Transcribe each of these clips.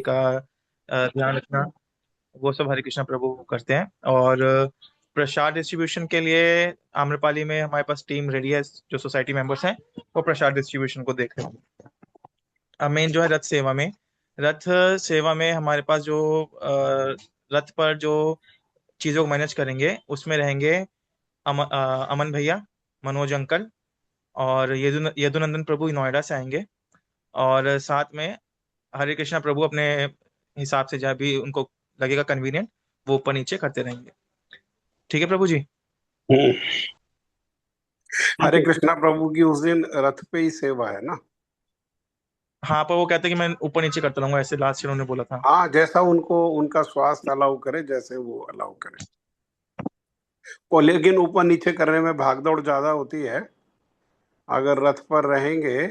का ध्यान रखना, वो सब हरे कृष्णा प्रभु करते हैं। और प्रसाद डिस्ट्रीब्यूशन के लिए आम्रपाली में हमारे पास टीम रेडी है, जो सोसाइटी मेंबर्स हैं वो प्रसाद डिस्ट्रीब्यूशन को देख रहे हैं। अब मेन जो है रथ सेवा में हमारे पास जो रथ पर जो चीजों को मैनेज करेंगे उसमें रहेंगे अमन भैया, मनोज अंकल, और यदुनंदन प्रभु नोएडा से आएंगे। और साथ में हरे कृष्णा प्रभु अपने हिसाब से जहाँ भी उनको लगेगा कन्वीनियंट वो ऊपर नीचे करते रहेंगे। ठीक है प्रभु जी। हम्म। ठीक हरे है। कृष्णा प्रभु की उस दिन रथ पे ही सेवा है ना? हाँ, पर वो कहते हैं कि मैं ऊपर नीचे करता रहूंगा, ऐसे लास्ट ईयर उन्होंने बोला था। हाँ, जैसा उनको उनका स्वास्थ्य अलाउ करे, जैसे वो अलाउ करे। और लेकिन ऊपर नीचे करने में भागदौड़ ज्यादा होती है। अगर रथ पर रहेंगे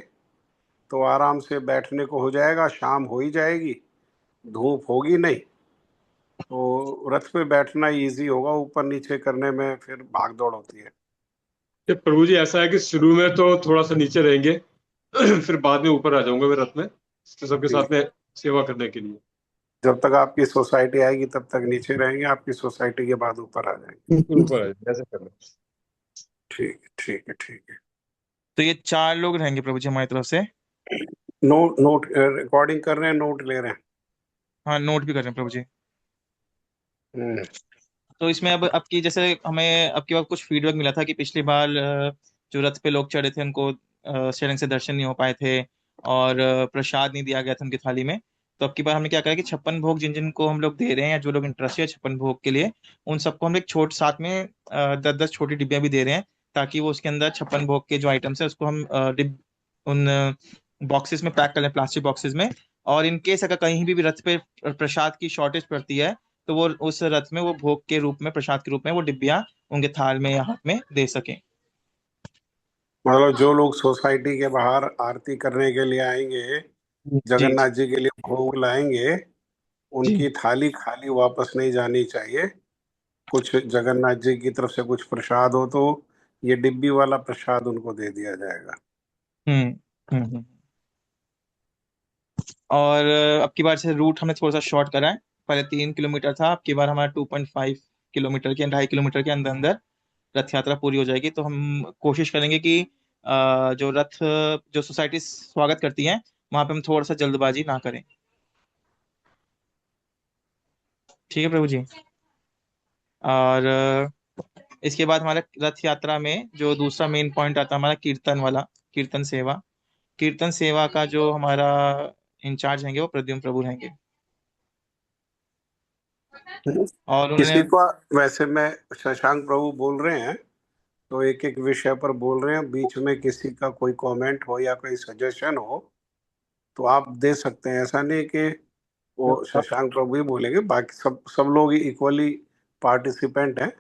तो आराम से बैठने को हो जाएगा, शाम हो ही जाएगी, धूप होगी नहीं, तो रथ पे बैठना इजी होगा। ऊपर नीचे करने में फिर भागदौड़ होती है। ये प्रभु जी ऐसा है कि शुरू में तो थोड़ा सा नीचे रहेंगे फिर बाद में ऊपर आ जाऊंगा मैं रथ में, तो सबके जी, साथ में सेवा करने के लिए। जब तक आपकी सोसाइटी आएगी तब तक नीचे रहेंगे, आपकी सोसाइटी के बाद ऊपर आ जाएंगे। फिर ऊपर आ जाएंगे, ऐसे करना। ठीक है, ठीक है, ठीक है। तो ये 4 लोग रहेंगे प्रभु जी हमारी तरफ से। नोट नोट रिकॉर्डिंग कर रहे हैं, नोट ले रहे हैं। हाँ, नोट भी कर रहे हैं प्रभु जी। हम्म। तो इसमें अब की जैसे हमें अब की बार कुछ फीडबैक मिला था कि पिछली बार जो रथ पे लोग चढ़े थे उनको शेरंग से दर्शन नहीं हो पाए थे, और प्रसाद नहीं दिया गया था उनकी थाली में। तो अब की बार हमने क्या करा कि 56 भोग जिन जिन को हम लोग दे रहे हैं, या जो लोग इंटरेस्टेड है 56 भोग के लिए, उन सबको हम एक छोट साथ में 10-10 छोटी डिब्बियां भी दे रहे हैं, ताकि वो उसके अंदर 56 भोग के जो आइटम्स है उसको हम उन बॉक्सेस में पैक कर लें, प्लास्टिक बॉक्सेस में। और इन केस अगर कहीं भी रथ पे प्रसाद की शॉर्टेज पड़ती है, तो वो उस रथ में वो भोग के रूप में, प्रसाद के रूप में वो डिब्बियां उनके थाल में या हाथ में दे सकें। मतलब जो लोग सोसाइटी के बाहर आरती करने के लिए आएंगे, जी जगन्नाथ जी के लिए भोग लाएंगे, जी। उनकी थाली खाली वापस नहीं जानी चाहिए। कुछ जगन्नाथ जी की तरफ से कुछ प्रसाद हो तो ये डिब्बी वाला प्रसाद उनको दे दिया जाएगा। हम्म और अब की बार से रूट हमने थोड़ा सा शॉर्ट करा है। पहले 3 किलोमीटर था, अब की बार हमारा 2.5 किलोमीटर के, 2.5 किलोमीटर के अंदर अंदर रथ यात्रा पूरी हो जाएगी। तो हम कोशिश करेंगे कि जो रथ, जो सोसाइटी स्वागत करती है, वहां पे हम थोड़ा सा जल्दबाजी ना करें। ठीक है प्रभु जी। और इसके बाद हमारे रथ यात्रा में जो दूसरा मेन पॉइंट आता है हमारा कीर्तन वाला, कीर्तन सेवा। कीर्तन सेवा का जो हमारा इंचार्ज रहेंगे वो प्रद्युम्न प्रभु रहेंगे। और किसी उन्होंने को, वैसे मैं, शशांक प्रभु बोल रहे हैं तो एक एक विषय पर बोल रहे हैं, बीच में किसी का कोई कमेंट हो या कोई सजेशन हो तो आप दे सकते हैं। ऐसा नहीं कि वो शशांक प्रभु ही बोलेंगे, बाकी सब सब लोग इक्वली पार्टिसिपेंट हैं।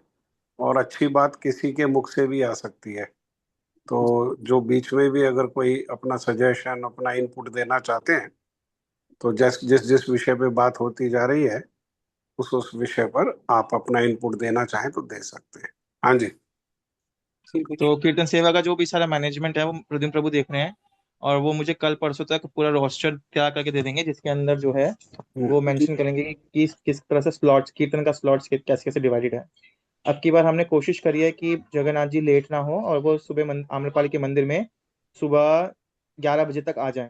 और अच्छी बात किसी के मुख से भी आ सकती है। तो जो बीच में भी अगर कोई अपना सजेशन, अपना इनपुट देना चाहते हैं, तो जिस जिस जिस विषय पे बात होती जा रही है उस विषय पर आप अपना इनपुट देना चाहें तो दे सकते हैं। हाँ जी। तो कीर्तन सेवा का जो भी सारा मैनेजमेंट है वो प्रद्युम्न प्रभु देख रहे हैं। और वो मुझे कल परसों तक पूरा रोस्टर तैयार करके दे देंगे, जिसके अंदर जो है हम्म। वो मेंशन करेंगे कि किस तरह से स्लॉट्स, कीर्तन का स्लॉट्स कैसे कैसे डिवाइडेड है। अब की बार हमने कोशिश करी है कि जगन्नाथ जी लेट ना हो, और वो सुबह आम्रपाली के मंदिर में सुबह 11 बजे तक आ जाए।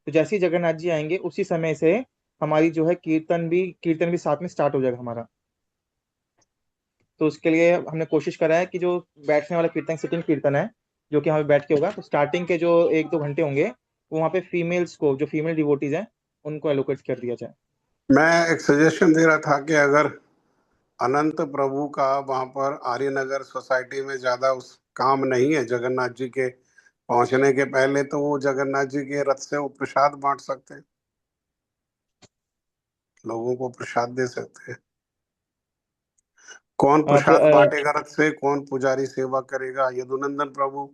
तो जैसे ही जगन्नाथ जी आएंगे उसी समय से हमारी जो है कीर्तन भी साथ में स्टार्ट हो जाएगा हमारा। तो उसके लिए हमने कोशिश करा है कि जो बैठने वाला कीर्तन, सिटिंग कीर्तन है, जो कि हमें बैठ के होगा, तो स्टार्टिंग के जो 1-2 घंटे होंगे वो वहाँ पे फीमेल्स को, जो फीमेल डिवोटीज हैं, उनको एलोकेट कर दिया जाए। मैं एक सजेशन दे रहा था कि अगर अनंत प्रभु का वहां पर आर्यनगर सोसाइटी में ज्यादा उस काम नहीं है जगन्नाथ जी के पहुंचने के पहले, तो वो जगन्नाथ जी के रथ से वो प्रसाद बांट सकते हैं, लोगों को प्रसाद दे सकते हैं। कौन अ, प्र, प्रसाद अ, बांटेगा रथ से, कौन पुजारी सेवा करेगा? यदुनंदन प्रभु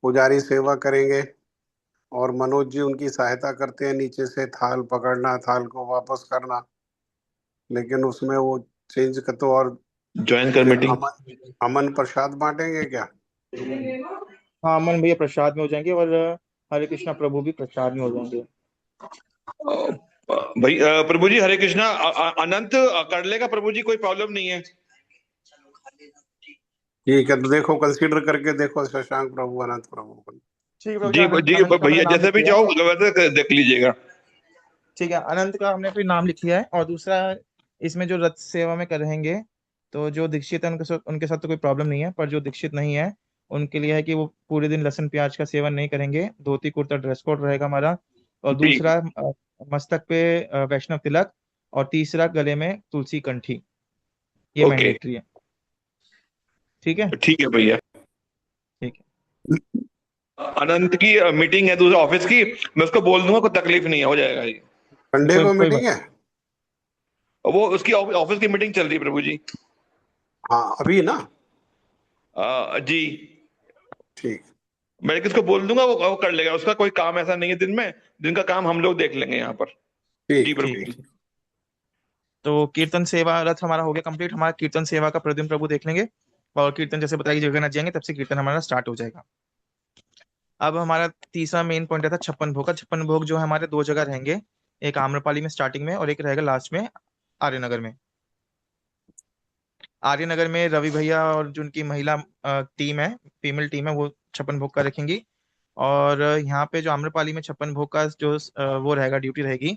पुजारी सेवा करेंगे और मनोज जी उनकी सहायता करते हैं, नीचे से थाल पकड़ना, थाल को वापस करना। लेकिन उसमें वो चेंज कर तो, और ज्वाइन कर फिर मीटिंग। अमन अमन प्रसाद बांटेंगे क्या? हाँ, अमन भैया प्रसाद में हो जाएंगे, और हरे कृष्णा प्रभु भी प्रसाद में हो जाएंगे। भाई प्रभु जी हरे कृष्णा। अनंत कर लेगा प्रभु जी, कोई प्रॉब्लम नहीं है। ठीक है, तो देखो कंसीडर करके देखो शशांक प्रभु, अनंत प्रभु को। ठीक है प्रभु जी, जी अनंत जी अनंत का मैंने भैया, नाम जैसे लिख भी लिया है। चाहो वैसे देख लीजिएगा। ठीक है, अनंत का हमने फिर नाम लिख लिया है। और दूसरा, इसमें जो रथ सेवा में कर रहेंगे, तो जो दीक्षित है उनके साथ तो कोई प्रॉब्लम नहीं है, पर जो दीक्षित नहीं है उनके लिए है कि वो पूरे दिन लहसुन प्याज का सेवन नहीं करेंगे। धोती कुर्ता ड्रेस कोड रहेगा हमारा। और ठीक दूसरा, मस्तक पे वैष्णव तिलक। और तीसरा, गले में तुलसी कंठी। ये ओके। मैंडेटरी है। ठीक है। ठीक है भैया। ठीक है। अनंत की मीटिंग है दूसरे ऑफिस की, मैं उसको बोल दूंगा, कोई तकलीफ नहीं है, हो जाएगा ये। संडे कोई को कोई मीटिंग बात। है? वो उसकी ऑफिस की मीटिंग चल रही है प्रभु जी। हाँ अभी ना। जी। ठीक। मैं किसको बोल दूंगा, वो कर लेगा, उसका कोई काम ऐसा नहीं है दिन में, दिन का काम हम लोग देख लेंगे यहाँ पर। जी ठीक प्रभु ठीक जी। ठीक। ठीक। तो कीर्तन सेवा रथ हमारा हो गया कंप्लीट। हमारा कीर्तन सेवा का प्रद्युम्न प्रभु देख लेंगे। और कीर्तन जैसे बताइए जगन्नाथ जाएंगे तब से कीर्तन हमारा स्टार्ट हो जाएगा। अब हमारा तीसरा मेन पॉइंट था छप्पन भोग का। छप्पन भोग जो है हमारे दो जगह रहेंगे। एक आम्रपाली में स्टार्टिंग में, और एक रहेगा लास्ट में आर्यनगर में। आर्यनगर में रवि भैया और जो उनकी महिला टीम है, फीमेल टीम है, वो छप्पन भोग का रखेंगी। और यहाँ पे जो आम्रपाली में छप्पन भोग का जो वो रहेगा, ड्यूटी रहेगी,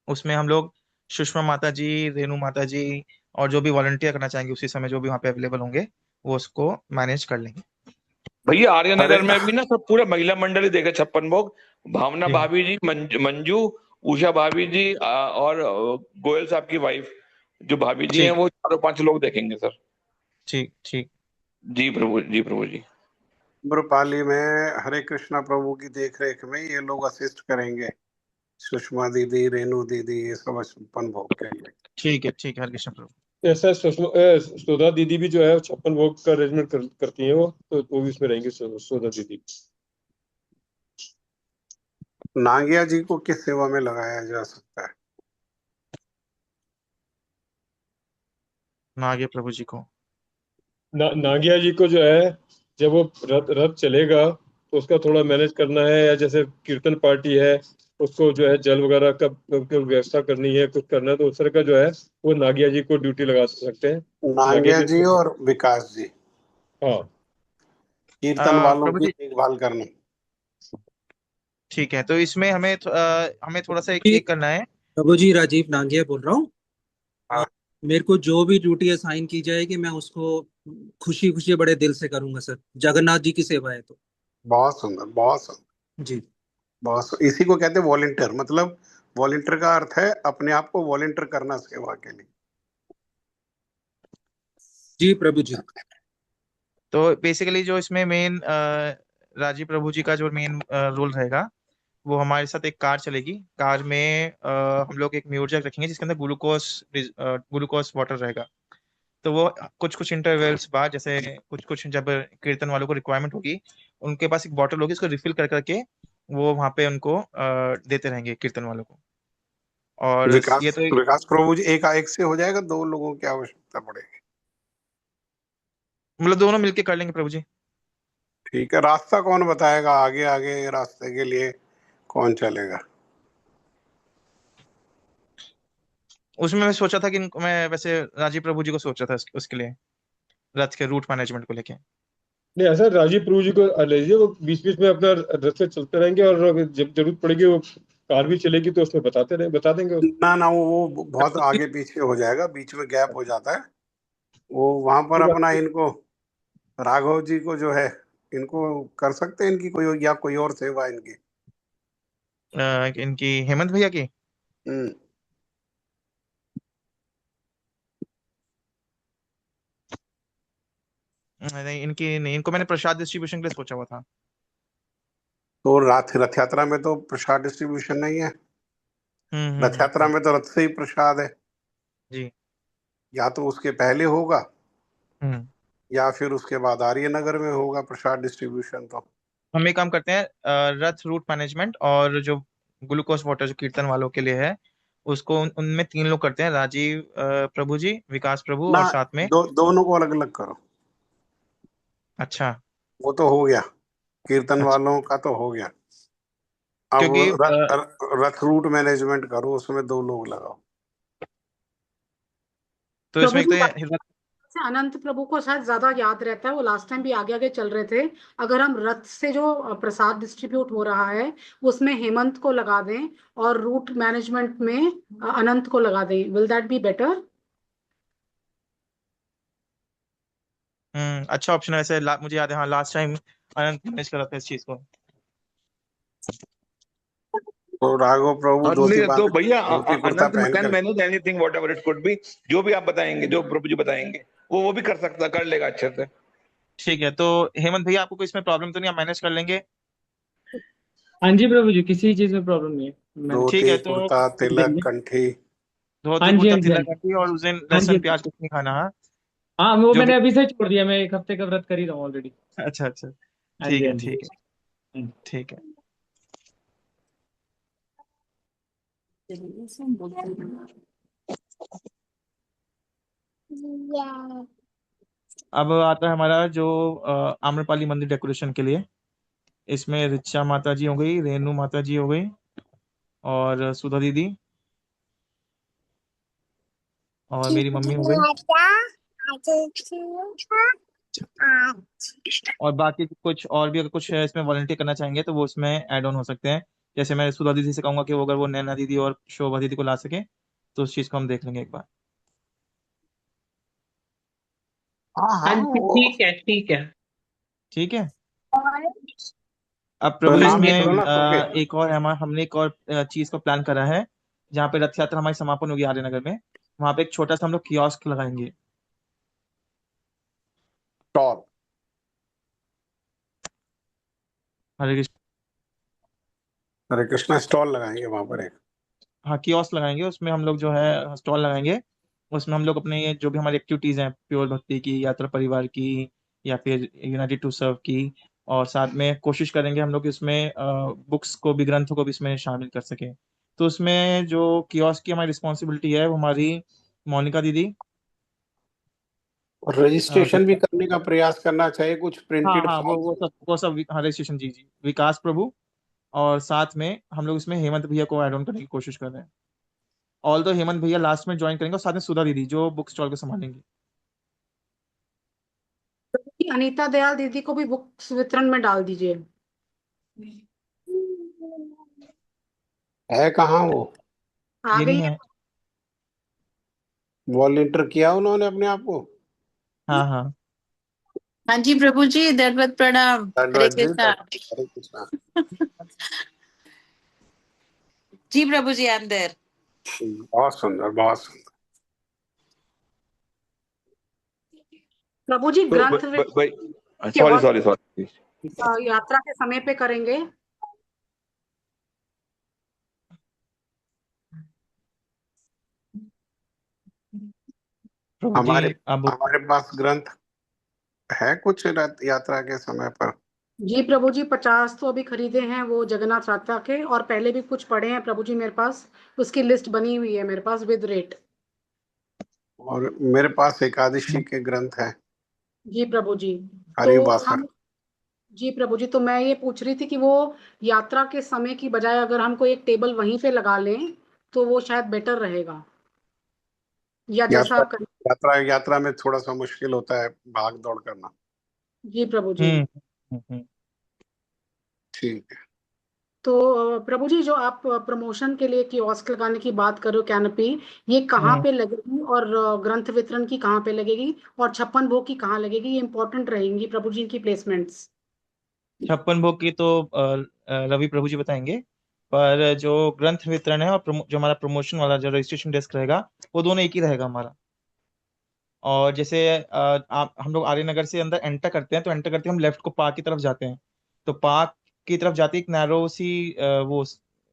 उसमें हम लोग सुषमा माता जी, रेणु माता जी, और जो भी वॉलंटियर करना चाहेंगे उसी समय जो भी वहाँ पे अवेलेबल होंगे, वो उसको मैनेज कर लेंगे। भैया अरे आर्यनगर में भी ना सब पूरा महिला मंडल ही देखे छप्पन भोग। भावना जी। भाभी जी, मंजू, उषा भाभी जी, और गोयल साहब की वाइफ जो भाभी जी हैं, ठीक वो चारों पांच लोग देखेंगे सर। ठीक ठीक। जी प्रभु जी, प्रभु जी। आम्रपाली में हरे कृष्णा प्रभु की देख रेख में ये लोग असिस्ट करेंगे, सुषमा दीदी, रेणु दीदी, ये सब छप्पन भोग के लिए। ठीक है हरे कृष्ण प्रभु। ऐसा सुधा दीदी भी जो है 56 भोग का अरेंजमेंट करती है, वो भी इसमें रहेंगे, सुधा दीदी। नागिया जी को किस सेवा में लगाया जा सकता है? नागे प्रभु जी को। नागिया जी को जो है, जब वो रथ रथ चलेगा तो उसका थोड़ा मैनेज करना है, या जैसे कीर्तन पार्टी है उसको जो है जल वगैरह का व्यवस्था करनी है, कुछ करना है, तो उस तरह का जो है वो नागिया जी को ड्यूटी लगा सकते हैं। नागिया नागिया जी जी। और विकास जी हाँ। कीर्तन वालों प्रभु की जी, देखभाल करनी। ठीक है। तो इसमें हमें थोड़ा सा जी एक करना है। प्रभु जी, राजीव नांगिया बोल रहा हूँ। हाँ, मेरे को जो भी ड्यूटी असाइन की जाएगी मैं उसको खुशी खुशी बड़े दिल से करूंगा सर। जगन्नाथ जी की सेवा है तो। बहुत सुंदर, बहुत सुंदर, जी। इसी को कहते हैं वॉलेंटियर। मतलब वॉलेंटियर का अर्थ है अपने आप को वॉलेंटियर करना सेवा के लिए। जी प्रभु जी। तो बेसिकली जो इसमें मेन राजीव प्रभु जी का जो मेन रोल रहेगा, वो हमारे साथ एक कार चलेगी। कार में हम लोग एक म्यूजिक रखेंगे जिसके अंदर ग्लूकोज वाटर रहेगा। तो वो कुछ कुछ इंटरवल्स बाद, जैसे कुछ कुछ जब कीर्तन वालों को रिक्वायरमेंट होगी, उनके पास एक बॉटल होगी, उसको रिफिल कर करके वो वहाँ पे उनको देते रहेंगे कीर्तन वालों को। और ये विकास तो विकास प्रभु जी एक एक से हो जाएगा, दो लोगों की आवश्यकता पड़ेगी? मतलब दोनों मिलके कर लेंगे प्रभु जी। ठीक है, रास्ता कौन बताएगा? आगे आगे रास्ते के लिए कौन चलेगा? उसमें मैं सोचा था कि मैं वैसे राजीव प्रभु जी को सोचा था उसके लिए, रथ के रूट मैनेजमेंट को लेके। नहीं, ऐसा राजीव प्रभु जी को ले लीजिए, वो बीच बीच में अपना रथ से चलते रहेंगे, और जब जरूरत पड़ेगी वो कार भी चलेगी तो उसमें बता देंगे। ना ना, वो बहुत आगे पीछे हो जाएगा, बीच में गैप हो जाता है। वो वहां पर अपना इनको राघव जी को जो है, इनको कर सकते हैं इनकी कोई, या कोई और सेवा इनकी। इनकी हेमंत भैया की। हम्म। नहीं, इनकी नहीं, इनको मैंने प्रसाद डिस्ट्रीब्यूशन के लिए सोचा हुआ था। तो रथ यात्रा में तो प्रसाद डिस्ट्रीब्यूशन नहीं है। रथ यात्रा में तो रथ से ही प्रसाद है। जी। या तो उसके पहले होगा हम्म। या फिर उसके बाद आर्यनगर में होगा प्रसाद डिस्ट्रीब्यूशन। तो हम एक काम करते हैं, रथ रूट मैनेजमेंट और जो ग्लूकोज वाटर जो कीर्तन वालों के लिए है, उसको उनमें तीन लोग करते हैं, राजीव प्रभु जी, विकास प्रभु, ना, और साथ में। दोनों को अलग अलग करो। अच्छा। वो तो हो गया, कीर्तन अच्छा। वालों का तो हो गया। अब क्योंकि रथ रूट मैनेजमेंट करो, उसमें 2 लोग लगाओ। तो प्रभु इसमें एक जी तो से अनंत प्रभु को शायद ज्यादा याद रहता है, वो लास्ट टाइम भी आगे आगे चल रहे थे। अगर हम रथ से जो प्रसाद डिस्ट्रीब्यूट हो रहा है उसमें हेमंत को लगा दें और रूट मैनेजमेंट में अनंत को लगा दें, विल दैट बी बेटर? अच्छा ऑप्शन है वैसे। मुझे याद है, हाँ लास्ट टाइम अनंत मैनेज कर रहा था इस चीज को। तो राघव प्रभु नहीं तो भैया धोती कुर्ता अनंत पहन कैन कर manage anything what ever it could be, जो भी आप बताएंगे, जो प्रभु जी बताएंगे वो भी कर सकता, कर लेगा अच्छे से। ठीक है, तो हेमंत भैया आपको कोई इसमें प्रॉब्लम तो नहीं, आप मैनेज कर लेंगे? हाँ जी प्रभु जी, किसी चीज में प्रॉब्लम नहीं है, मैंने ठीक धोती है, तो कुर्ता तिलक देंगे। कंठी। धोती हाँ जी, कुर्ता हाँ जी, हाँ तिलक जी, रखिए, और उस दिन हाँ लहसुन जी। प्याज कुछ नहीं खाना। हाँ, हाँ, वो जो भी। मैंने अभी से छोड़ दिया, मैं 1 हफ्ते का व्रत कर ही रहा हूँ ऑलरेडी। अच्छा अच्छा, हाँ ठीक जी, है हाँ जी, ठीक है हाँ जी। ठीक है। अब आता है हमारा जो आम्रपाली मंदिर डेकोरेशन के लिए। इसमें ऋचा माता जी हो गई, रेणु माता जी हो गई, और सुधा दीदी, और मेरी मम्मी हो गई। और बाकी कुछ और भी अगर कुछ है इसमें वॉलंटियर करना चाहेंगे तो वो इसमें ऐड ऑन हो सकते हैं। जैसे मैं सुधा दीदी से कहूंगा कि वो अगर वो नैना दीदी और शोभा दीदी को ला सके, तो उस चीज को हम देख लेंगे एक बार। हाँ हाँ हाँ, जी, वो ठीक है, ठीक है। ठीक है। अब तो प्रभु जी हाँ नाम जी, लिख लो इसमें ना सबके। एक और हमने एक और चीज को प्लान करा है। जहाँ पे रथ यात्रा हमारी समापन होगी आर्यनगर में, वहां पे एक छोटा सा हम लोग कियोस्क लगाएंगे। स्टॉल। हरे कृष्ण। हरे कृष्णा स्टॉल लगाएंगे वहां पर एक। हाँ, कियोस्क लगाएंगे, उसमें हम लोग जो है स्टॉल लगाएंगे। उसमें हम लोग अपने ये जो भी हमारी एक्टिविटीज हैं, प्योर भक्ति की, यात्रा परिवार की, या फिर यूनाइटेड टू सर्व की, और साथ में कोशिश करेंगे हम लोग इसमें बुक्स को भी, ग्रंथों को भी इसमें शामिल कर सकें। तो उसमें जो कियोस्क की हमारी रिस्पॉन्सिबिलिटी है वो हमारी मोनिका दीदी। और रजिस्ट्रेशन भी करने का प्रयास करना चाहिए, कुछ हाँ प्रिंटेड हाँ, फॉर्म। वो सब, हाँ रजिस्ट्रेशन, जी जी, विकास प्रभु। और साथ में हम लोग इसमें हेमंत भैया को ऐड ऑन करने की कोशिश कर रहे हैं। ऑल दो हेमंत भैया लास्ट में ज्वाइन करेंगे, और साथ में सुधा दीदी जो बुक स्टॉल को संभालेंगी। अनीता दयाल दीदी को भी बुक्स वितरण में डाल दीजिए। है कहाँ वो? आ ये गई नहीं है। है। वॉलंटियर किया उन्होंने अपने आप को? हाँ हाँ। हाँ जी प्रभु जी, दंडवत प्रणाम, हरे धन्यवाद जी, कृष्णा। हरे कृष्णा। जी प्रभु जी, अंदर। बहुत सुंदर, बहुत सुंदर। प्रभु जी तो ग्रंथ भाई, के सॉरी वक्त सॉरी सॉरी। यात्रा के समय पे करेंगे। प्रभु जी हमारे अब। हमारे पास ग्रंथ है कुछ रथ यात्रा के समय पर? जी प्रभु जी, 50 तो अभी खरीदे हैं वो जगन्नाथ यात्रा के, और पहले भी कुछ पड़े हैं प्रभु जी मेरे पास। उसकी लिस्ट बनी हुई है मेरे पास विद रेट। और मेरे पास एकादशी के ग्रंथ हैं, जी प्रभु जी। तो हरिवासर। हम, जी प्रभु जी, तो मैं ये पूछ रही थी कि वो यात्रा के समय की बजाय अगर हमको एक टेबल वहीं पे लगा लें तो वो शायद बेटर रहेगा, या जैसा यात्रा आप करें। यात्रा यात्रा में थोड़ा सा मुश्किल होता है भाग दौड़ करना। जी प्रभु जी। हम्म हम्म। ठीक है। तो प्रभु जी, जो आप प्रमोशन के लिए कियोस्क लगाने की बात कर रहे हो, कैनपी, ये कहाँ हम्म। पे लगेगी, और ग्रंथ वितरण की कहाँ पे लगेगी, और 56 भोग की कहाँ लगेगी? ये इंपॉर्टेंट रहेंगी प्रभु जी की प्लेसमेंट्स। 56 भोग की तो रवि प्रभु जी बताएंगे। पर जो ग्रंथ वितरण है और जो हमारा प्रमोशन वाला जो रजिस्ट्रेशन डेस्क रहेगा, वो दोनों एक ही रहेगा हमारा। और जैसे आप, हम लोग आर्यनगर से अंदर एंटर करते हैं, तो एंटर करते ही हम लेफ्ट को पार्क की तरफ जाते हैं। तो पार्क की तरफ जाते ही एक नैरो सी वो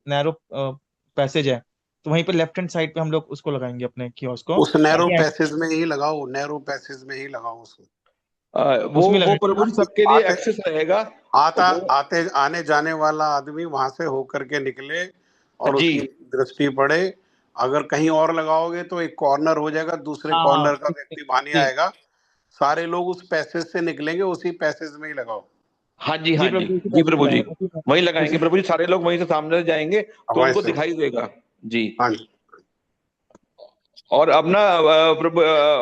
नैरो पैसेज है। तो वहीं पे लेफ्ट हैंड साइड पे हम लोग उसको लगाएंगे, अपने कियोस्क को, उस नैरो ताकि पैसेज में ही लगाओ, नैरो पैसेज में ही लगाओ उसको। उसमें वो लगाएंगे प्रभु ना। जी सबके लिए आते एक्सेस रहेगा। आता वो आते आने जाने वाला आदमी वहां से होकर के निकले और जी, उसकी दृष्टि पड़े। अगर कहीं और लगाओगे तो एक कॉर्नर हो जाएगा, दूसरे हाँ हाँ, कॉर्नर का ठीक ठीक। व्यक्ति वहां नहीं जी, आएगा। सारे लोग उस पैसेज से निकलेंगे, उसी पैसेज में ही लगाओ। हाँ जी, हाँ जी जी, प्रभु जी, जी प्रभु जी, वहीं लगाएंगे उसी प्रभु जी, सारे लोग वहीं से सामने से जाएंगे तो वहीं उनको से दिखाई देगा जी। हाँ जी। और अपना प्रभु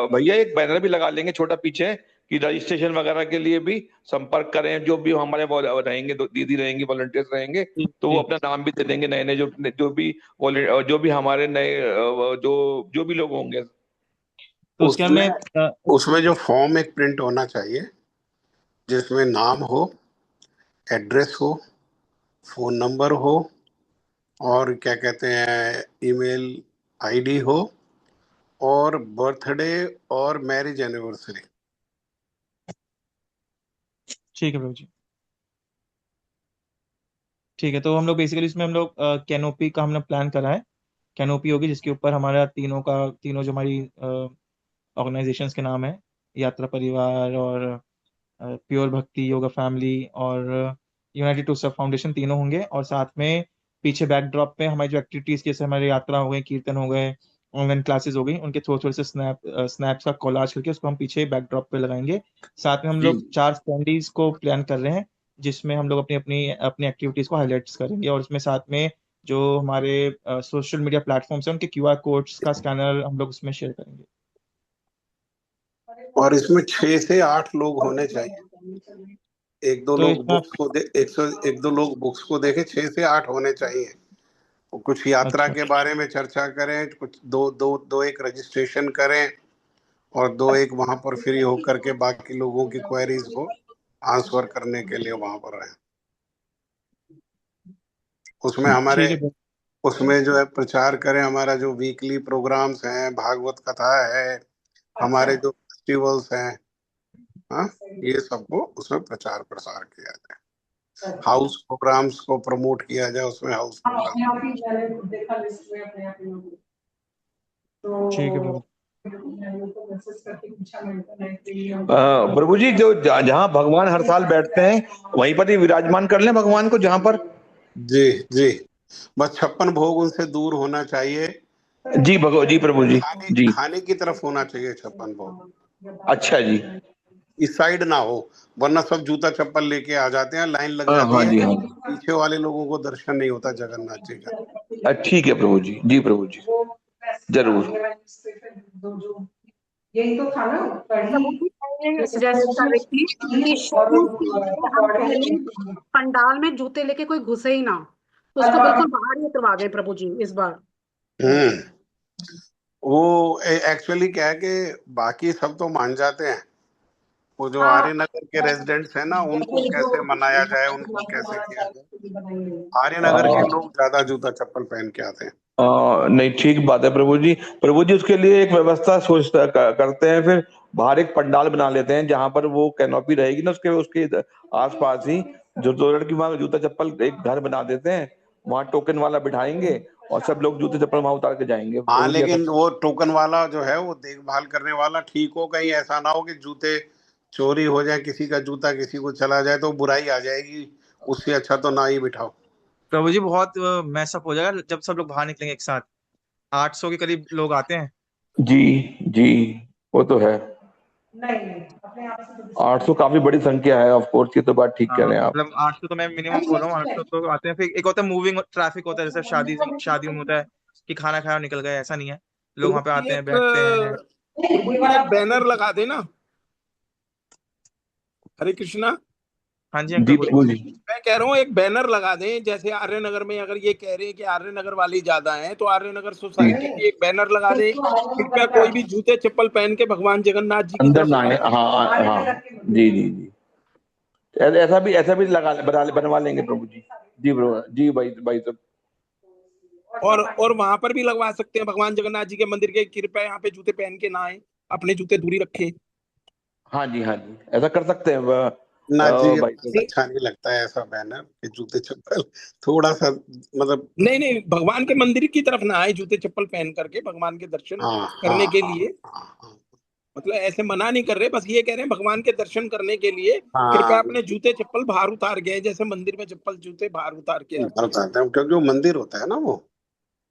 भैया एक बैनर भी लगा लेंगे छोटा पीछे कि रजिस्ट्रेशन वगैरह के लिए भी संपर्क करें, जो भी हमारे रहेंगे, दीदी रहेंगी, वॉलंटियर्स रहेंगे, जी तो वो जी। अपना नाम भी दे देंगे, नए नए जो भी हमारे नए जो भी लोग होंगे। तो उसके उसमें हमें उसमें जो फॉर्म एक प्रिंट होना चाहिए जिसमें नाम हो, एड्रेस हो, फोन नंबर हो और क्या कहते हैं ईमेल आईडी हो और बर्थडे और मैरिज एनिवर्सरी। ठीक है प्रभु जी। ठीक है, तो हम लोग बेसिकली इसमें हम लोग कैनोपी का हमने प्लान करा है। कैनोपी होगी जिसके ऊपर हमारा तीनों जो हमारी ऑर्गेनाइजेशंस के नाम है, यात्रा परिवार और प्योर भक्ति योगा फैमिली और यूनाइटेड टू सर्व फाउंडेशन, तीनों होंगे। और साथ में पीछे बैकड्रॉप पे हमारी जो एक्टिविटीज जैसे हमारी यात्रा हो गई, कीर्तन हो गए, ऑनलाइन क्लासेस हो गई, उनके थोड़े थोड़े से स्नैप्स का कोलाज करके उसको हम पीछे बैकड्रॉप पे लगाएंगे। साथ में हम जी लोग 4 स्टैंडीज को प्लान कर रहे हैं जिसमें हम लोग अपनी अपनी अपनी एक्टिविटीज को हाईलाइट्स करेंगे। और उसमें साथ में जो हमारे सोशल मीडिया प्लेटफॉर्म्स हैं उनके क्यूआर कोड्स का स्कैनर हम लोग उसमें शेयर करेंगे। और इसमें 6 से 8 लोग होने चाहिए। एक दो तो लोग इसमें बुक्स को दे एक दो लोग बुक्स को देखे, 6 से 8 होने चाहिए। और कुछ यात्रा अच्छा के बारे में चर्चा करें, कुछ दो एक रजिस्ट्रेशन करें और दो एक वहां पर फ्री होकर के बाकी लोगों की क्वेरीज को आंसर करने के लिए वहां पर रहें। उसमें हमारे ठीक है। उसमें जो है प्रचार करें, हमारा जो वीकली प्रोग्राम्स हैं, भागवत कथा है, हमारे जो फेस्टिवल्स हैं, हाँ, ये सबको उसमें प्रचार प्रसार किया जाए। हाउस प्रोग्राम्स को प्रमोट किया जाए, उसमें हाउस प्रोग्राम। ठीक है प्रभु। प्रभु जी, जो जहाँ भगवान हर साल बैठते हैं वहीं पर ही विराजमान कर लें भगवान को, जहाँ पर। जी जी, बस 56 भोग उनसे दूर होना चाहिए। जी प्रभु जी जी। खाने की तरफ होना चाहिए 56 भोग। अच्छा जी। इस साइड ना हो, वरना सब जूता चप्पल लेके आ जाते हैं, लाइन लग हाँ जाती हाँ है, जी, हाँ पीछे वाले लोगों को दर्शन नहीं होता जगन्नाथ जी का। ठीक है प्रभु जी प्रभु जी, जरूर। प्रभु जी, मैं ये सजेस्ट कर रही थी कि शुरू के लिए हम पहले पंडाल में जूते लेके कोई घुसे ही ना, तो उसको बिल्कुल बाहर ही उतरवा दें प्रभु जी इस बार। हम्म वो एक्चुअली क्या है कि बाकी सब तो मान जाते हैं, वो जो आर्यनगर के रेजिडेंट्स हैं ना, उनको कैसे मनाया जाए, उनको कैसे किया जाए। आर्यनगर के लोग ज्यादा जूता चप्पल पहन के आते हैं। नहीं, ठीक बात है प्रभु जी। प्रभु जी, उसके लिए एक व्यवस्था करते हैं, फिर बाहर एक पंडाल बना लेते हैं जहां पर वो कैनोपी रहेगी ना, उसके उसके आसपास ही जो दो लड़की वहां जूता चप्पल एक घर बना देते हैं, वहां टोकन वाला बिठाएंगे और सब लोग जूते चप्पल वहां उतार के जाएंगे हाँ, प्रभु जी, लेकिन वो टोकन वाला जो है वो देखभाल करने वाला ठीक हो, कहीं ऐसा ना हो कि जूते चोरी हो जाए, किसी का जूता किसी को चला जाए तो बुराई आ जाएगी। उससे अच्छा तो ना ही बिठाओ। प्रभु जी बहुत मैसअप हो जाएगा जब सब लोग बाहर निकलेंगे एक साथ। 800 के करीब लोग आते हैं। जी जी, वो तो है। 800 काफी बड़ी संख्या है, ऑफ कोर्स, ये तो बात ठीक कह हाँ रहे हैं आप। मतलब 800 तो मैं मिनिमम बोल रहा हूँ, 800 तो आते हैं। फिर एक होता है मूविंग ट्रैफिक होता है, जैसे शादी में होता है कि खाना खाया और निकल गए, ऐसा नहीं है। लोग वहां पे आते हैं, बैठते हैं। प्रभु जी एक बैनर लगा देना। हरे कृष्णा। हाँ जी जी अंकल बोलिए। प्रभु जी। मैं कह रहा हूँ एक बैनर लगा दें, जैसे आर्यनगर में अगर ये कह रहे हैं कि आर्यनगर वाले ज्यादा हैं, तो आर्यनगर सोसाइटी में एक बैनर लगा दें, कृपया कोई भी जूते चप्पल पहन के भगवान जगन्नाथ जी की अंदर तरफ ना आए, हाँ हाँ, जी जी जी, ऐसा भी बनवा लेंगे प्रभु जी। जी प्रभु जी, भाई सब। और वहां पर भी लगवा सकते हैं भगवान जगन्नाथ जी के मंदिर के, कृपया यहाँ पे जूते पहन के ना आए, अपने जूते दूरी रखें। हाँ जी, हाँ जी, ऐसा कर सकते हैं ना जी, भाई साहब। अच्छा नहीं लगता है ऐसा बैनर कि जूते चप्पल, थोड़ा सा मतलब। नहीं, भगवान के मंदिर की तरफ ना आए जूते चप्पल पहन करके, भगवान के दर्शन हाँ हाँ करने के हाँ लिए। हाँ मतलब ऐसे मना नहीं कर रहे, बस ये कह रहे हैं भगवान के दर्शन करने के लिए कृपया हाँ, अपने जूते चप्पल बाहर उतार के आए, जैसे मंदिर में चप्पल जूते बाहर उतार के आते हैं। बताते हैं क्योंकि वो मंदिर होता है ना वो।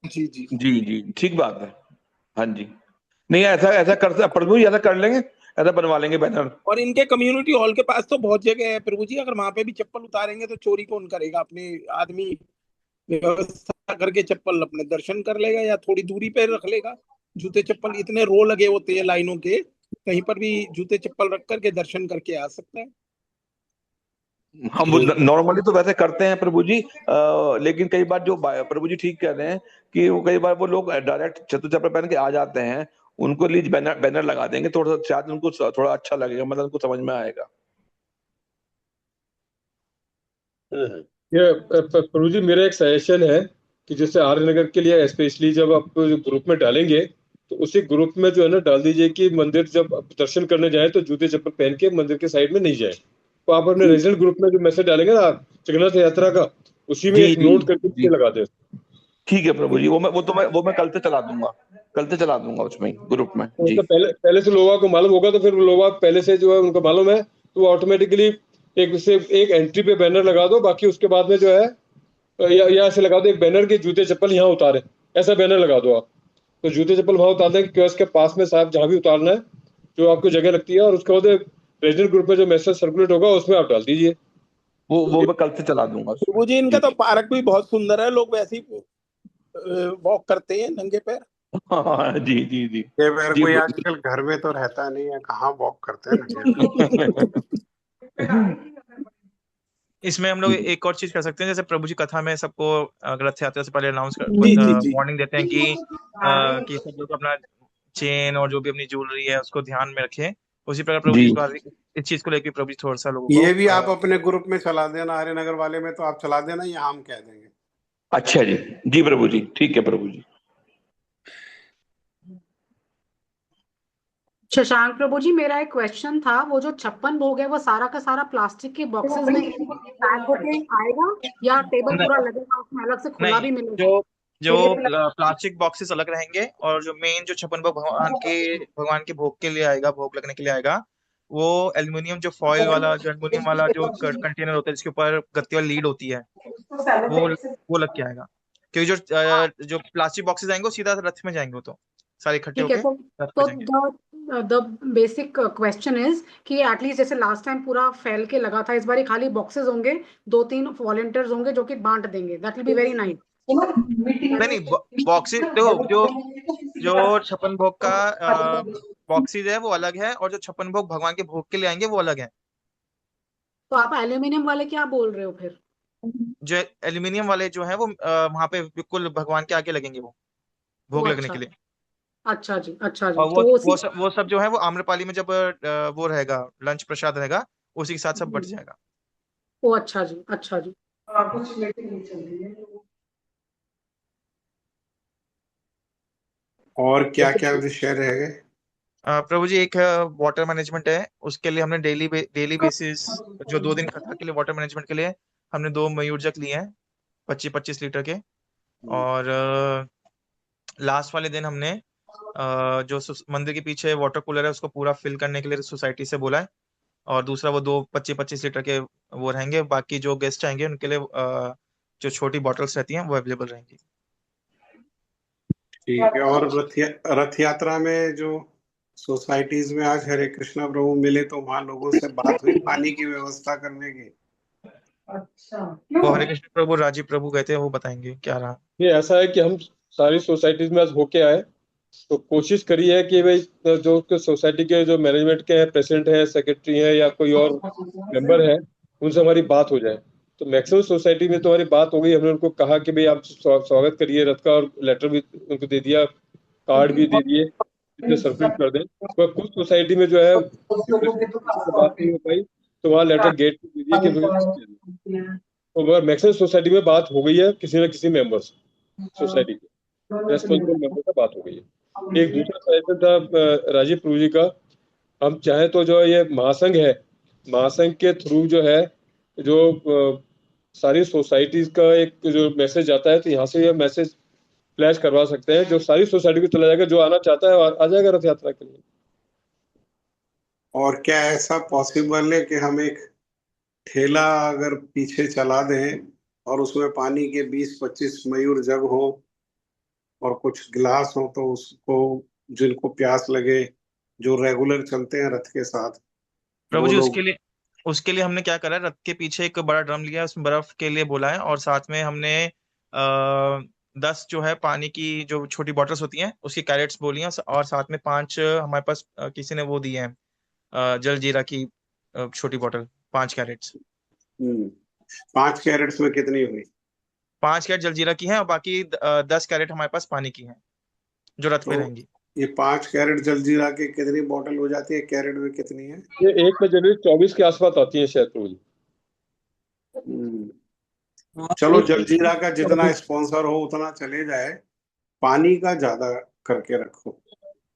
जी जी। जी जी, ठीक बात है। हाँ जी, नहीं ऐसा ऐसा कर प्रभु जी, ऐसा कर लेंगे। ऐसा बनवा लेंगे बैनर। और इनके कम्युनिटी हॉल के पास तो बहुत जगह है प्रभु जी, अगर वहां पे भी चप्पल उतारेंगे तो चोरी कौन करेगा? अपने आदमी व्यवस्था करके चप्पल अपने दर्शन कर लेगा या थोड़ी दूरी पे रख लेगा जूते चप्पल। इतने रो लगे होते हैं लाइनों के, कहीं पर भी जूते चप्पल रख करके दर्शन करके आ सकता है। हम नॉर्मली तो वैसे करते हैं प्रभु जी, लेकिन कई बार जो प्रभु जी ठीक कह रहे हैं कि वो कई बार वो लोग डायरेक्ट जूते चप्पल पहन के आ जाते हैं, उनको लिए बैनर बैनर लगा देंगे, थोड़ा सा शायद उनको थोड़ा अच्छा लगेगा, मतलब उनको समझ में आएगा। ये प्रभु जी मेरा एक सजेशन है कि जैसे आर्य नगर के लिए स्पेशली जब आप ग्रुप में डालेंगे तो उसी ग्रुप में जो है ना डाल दीजिए कि मंदिर जब आप दर्शन करने जाए तो जूते चप्पल पहन के मंदिर के साइड में नहीं जाए। तो आप अपने रेजिडेंट ग्रुप में जो मैसेज डालेंगे ना जगन्नाथ यात्रा का, उसी में जी एक जी नोट करके जी, लगा दे। ठीक है प्रभु जी, वो मैं कल से चला दूंगा, कल से चला दूंगा उसमें ग्रुप में तो जी। मतलब पहले से लोगों को मालूम होगा, तो फिर लोग पहले से जो है उनको मालूम है, तो ऑटोमेटिकली एक एंट्री पे बैनर लगा दो, बाकी उसके बाद में जो है या ऐसे लगा दो एक बैनर के जूते चप्पल यहाँ उतारे, ऐसा बैनर लगा दो आप। तो जूते चप्पल वहां उतार दें कियोस्क के पास में, साहब जहां भी उतारना है जो आपको जगह लगती है, और उसके बाद रेजिडेंट ग्रुप में जो मैसेज सर्कुलेट होगा उसमें आप डाल दीजिए। वो मैं कल से चला दूंगा उसमें प्रभु जी इनका जी। तो पार्क भी बहुत सुंदर है, लोग वैसे ही वॉक करते हैं नंगे पैर। हाँ, जी जी जी ये मेरे जी कोई प्रभु आजकल घर में तो रहता नहीं है, कहाँ वॉक करते हैं ना। इसमें हम लोग एक और चीज कर सकते हैं, जैसे प्रभु जी कथा में सबको रथ यात्रा से पहले अनाउंस जी जी जी वार्निंग देते हैं कि सब लोग अपना चेन और जो भी अपनी ज्वेलरी है उसको ध्यान में रखें। उसी प्रकार प्रभु जी जी। इस चीज को लेकर प्रभु जी थोड़ा सा लोगों ये भी को आप अपने ग्रुप में चला देना, आर्यनगर वाले में तो आप चला देना, या हम कह देंगे। अच्छा जी, जी प्रभु जी, ठीक है प्रभु जी। शशांक प्रभु जी, मेरा एक क्वेश्चन था, वो जो 56 भोग है वो सारा का सारा प्लास्टिक के बॉक्सेस में पैक होके आएगा या टेबल पूरा नहीं लगेगा उसमें अलग से खुला भी नहीं, मिलेगा? जो जो प्लास्टिक बॉक्सेस अलग रहेंगे और जो मेन जो 56 भोग भगवान के भोग के लिए आएगा, भोग लगने के लिए आएगा, वो एल्युमिनियम जो फॉइल वाला, जो एल्युमिनियम वाला जो कंटेनर होता है जिसके ऊपर गत्ते वाली लीड होती है, वो वो लग के आएगा। क्योंकि जो प्लास्टिक बॉक्सेस आएंगे वो सीधा रथ में जाएंगे, वो तो सारे इकट्ठे ठीक है। होके रथ में तो जाएंगे। द बेसिक क्वेश्चन इज कि एटलीस्ट जैसे लास्ट टाइम पूरा फैल के लगा था, इस बार खाली बॉक्सेस होंगे, 2-3 वॉलंटियर्स होंगे जो कि बांट देंगे, that will be very nice. नहीं, बॉक्सेस देखो, जो जो 56 भोग का बॉक्सेस है वो अलग है, और जो 56 भोग भगवान के भोग के लिए आएंगे वो अलग है। तो आप एल्यूमिनियम वाले क्या बोल रहे हो फिर? जो एल्यूमिनियम वाले जो है वो वहां पे बिल्कुल भगवान के आगे लगेंगे, वो वो भोग लगने अच्छा के लिए। अच्छा जी, अच्छा जी। और तो वो उसी वो सब जो है वो आम्रपाली में जब वो रहेगा, लंच प्रसाद रहेगा, उसी के साथ सब बट जाएगा। वो अच्छा जी, अच्छा जी। और क्या क्या विषय रह गए? प्रभु जी एक वाटर मैनेजमेंट है, उसके लिए हमने डेली बेसिस जो 2 दिन कथा के लिए वाटर मैनेजमेंट के लिए हमने 2 मयूर जग लिए हैं, 25-25 लीटर के। और लास्ट वाले दिन हमने जो मंदिर के पीछे वाटर कूलर है उसको पूरा फिल करने के लिए सोसाइटी से बोला है। और दूसरा वो 2 25-25 लीटर के वो रहेंगे, बाकी जो गेस्ट आएंगे उनके लिए जो छोटी बॉटल्स रहती हैं वो अवेलेबल रहेंगी। ठीक है। और रथ यात्रा में जो सोसाइटीज में आज हरे कृष्णा प्रभु मिले, तो वहां लोगों से बात हुई पानी की व्यवस्था करने की? वो हरे कृष्ण प्रभु राजीव प्रभु गए थे, वो बताएंगे क्या रहा। ये ऐसा है कि हम सारी सोसाइटीज में आज होके आए, तो कोशिश करी है कि भाई जो सोसाइटी के जो मैनेजमेंट के हैं, प्रेसिडेंट है, सेक्रेटरी है या कोई और मेंबर है, उनसे हमारी बात हो जाए। तो मैक्सिमम सोसाइटी में तो हमारी बात हो गई। हमने उनको कहा कि भाई आप स्वागत करिए रथ का, और लेटर भी उनको दे दिया, कार्ड भी दे दिए, इतने सर्कुलेट कर दें। पर कुछ सोसाइटी में जो है बात नहीं हो पाई, तो वहाँ लेटर गेट पे दे दिए कि तो मैक्सिमम सोसाइटी में बात हो गई है, किसी न किसी मेंबर से, सोसाइटी के रेस्पॉन्सिबल मेंबर से बात हो गई है। एक दूसरा सजेशन था राजीव प्रभु जी का, हम चाहे तो जो ये महासंघ है, महासंघ के थ्रू जो है जो सारी सोसाइटीज का एक जो मैसेज आता है, तो यहाँ से ये मैसेज फ्लैश करवा सकते हैं, जो सारी सोसाइटी को चला जाएगा, जो आना चाहता है आ जाएगा रथ यात्रा के लिए। और क्या ऐसा पॉसिबल है कि हम एक ठेला अगर पीछे चला दें और उसमें पानी के 20-25 मयूर जग हो और कुछ गिलास हो, तो उसको जिनको प्यास लगे जो रेगुलर चलते हैं रथ के साथ, प्रभु वो जी लोग। उसके लिए हमने क्या करा है, रथ के पीछे एक बड़ा ड्रम लिया है, उसमें बर्फ के लिए बोला है, और साथ में हमने 10 जो है पानी की जो छोटी बॉटल्स होती हैं उसकी कैरेट्स बोली हैं, और साथ में 5 हमारे पास किसी ने वो दी है जल जीरा की छोटी बॉटल, 5 कैरेट्स। 5 कैरेट्स में कितनी हुई? 5 कैरेट जलजीरा की हैं और बाकी 10 कैरेट हमारे पास पानी की हैं जो रथ पे तो रहेंगी। ये 5 कैरेट जलजीरा के कितनी बोतल हो जाती है? कैरेट में कितनी है? ये एक में जनवरी 24 के आसपास आती है शायद प्रभु जी। चलो, जलजीरा का जितना स्पॉन्सर हो उतना चले जाए, पानी का ज्यादा करके रखो।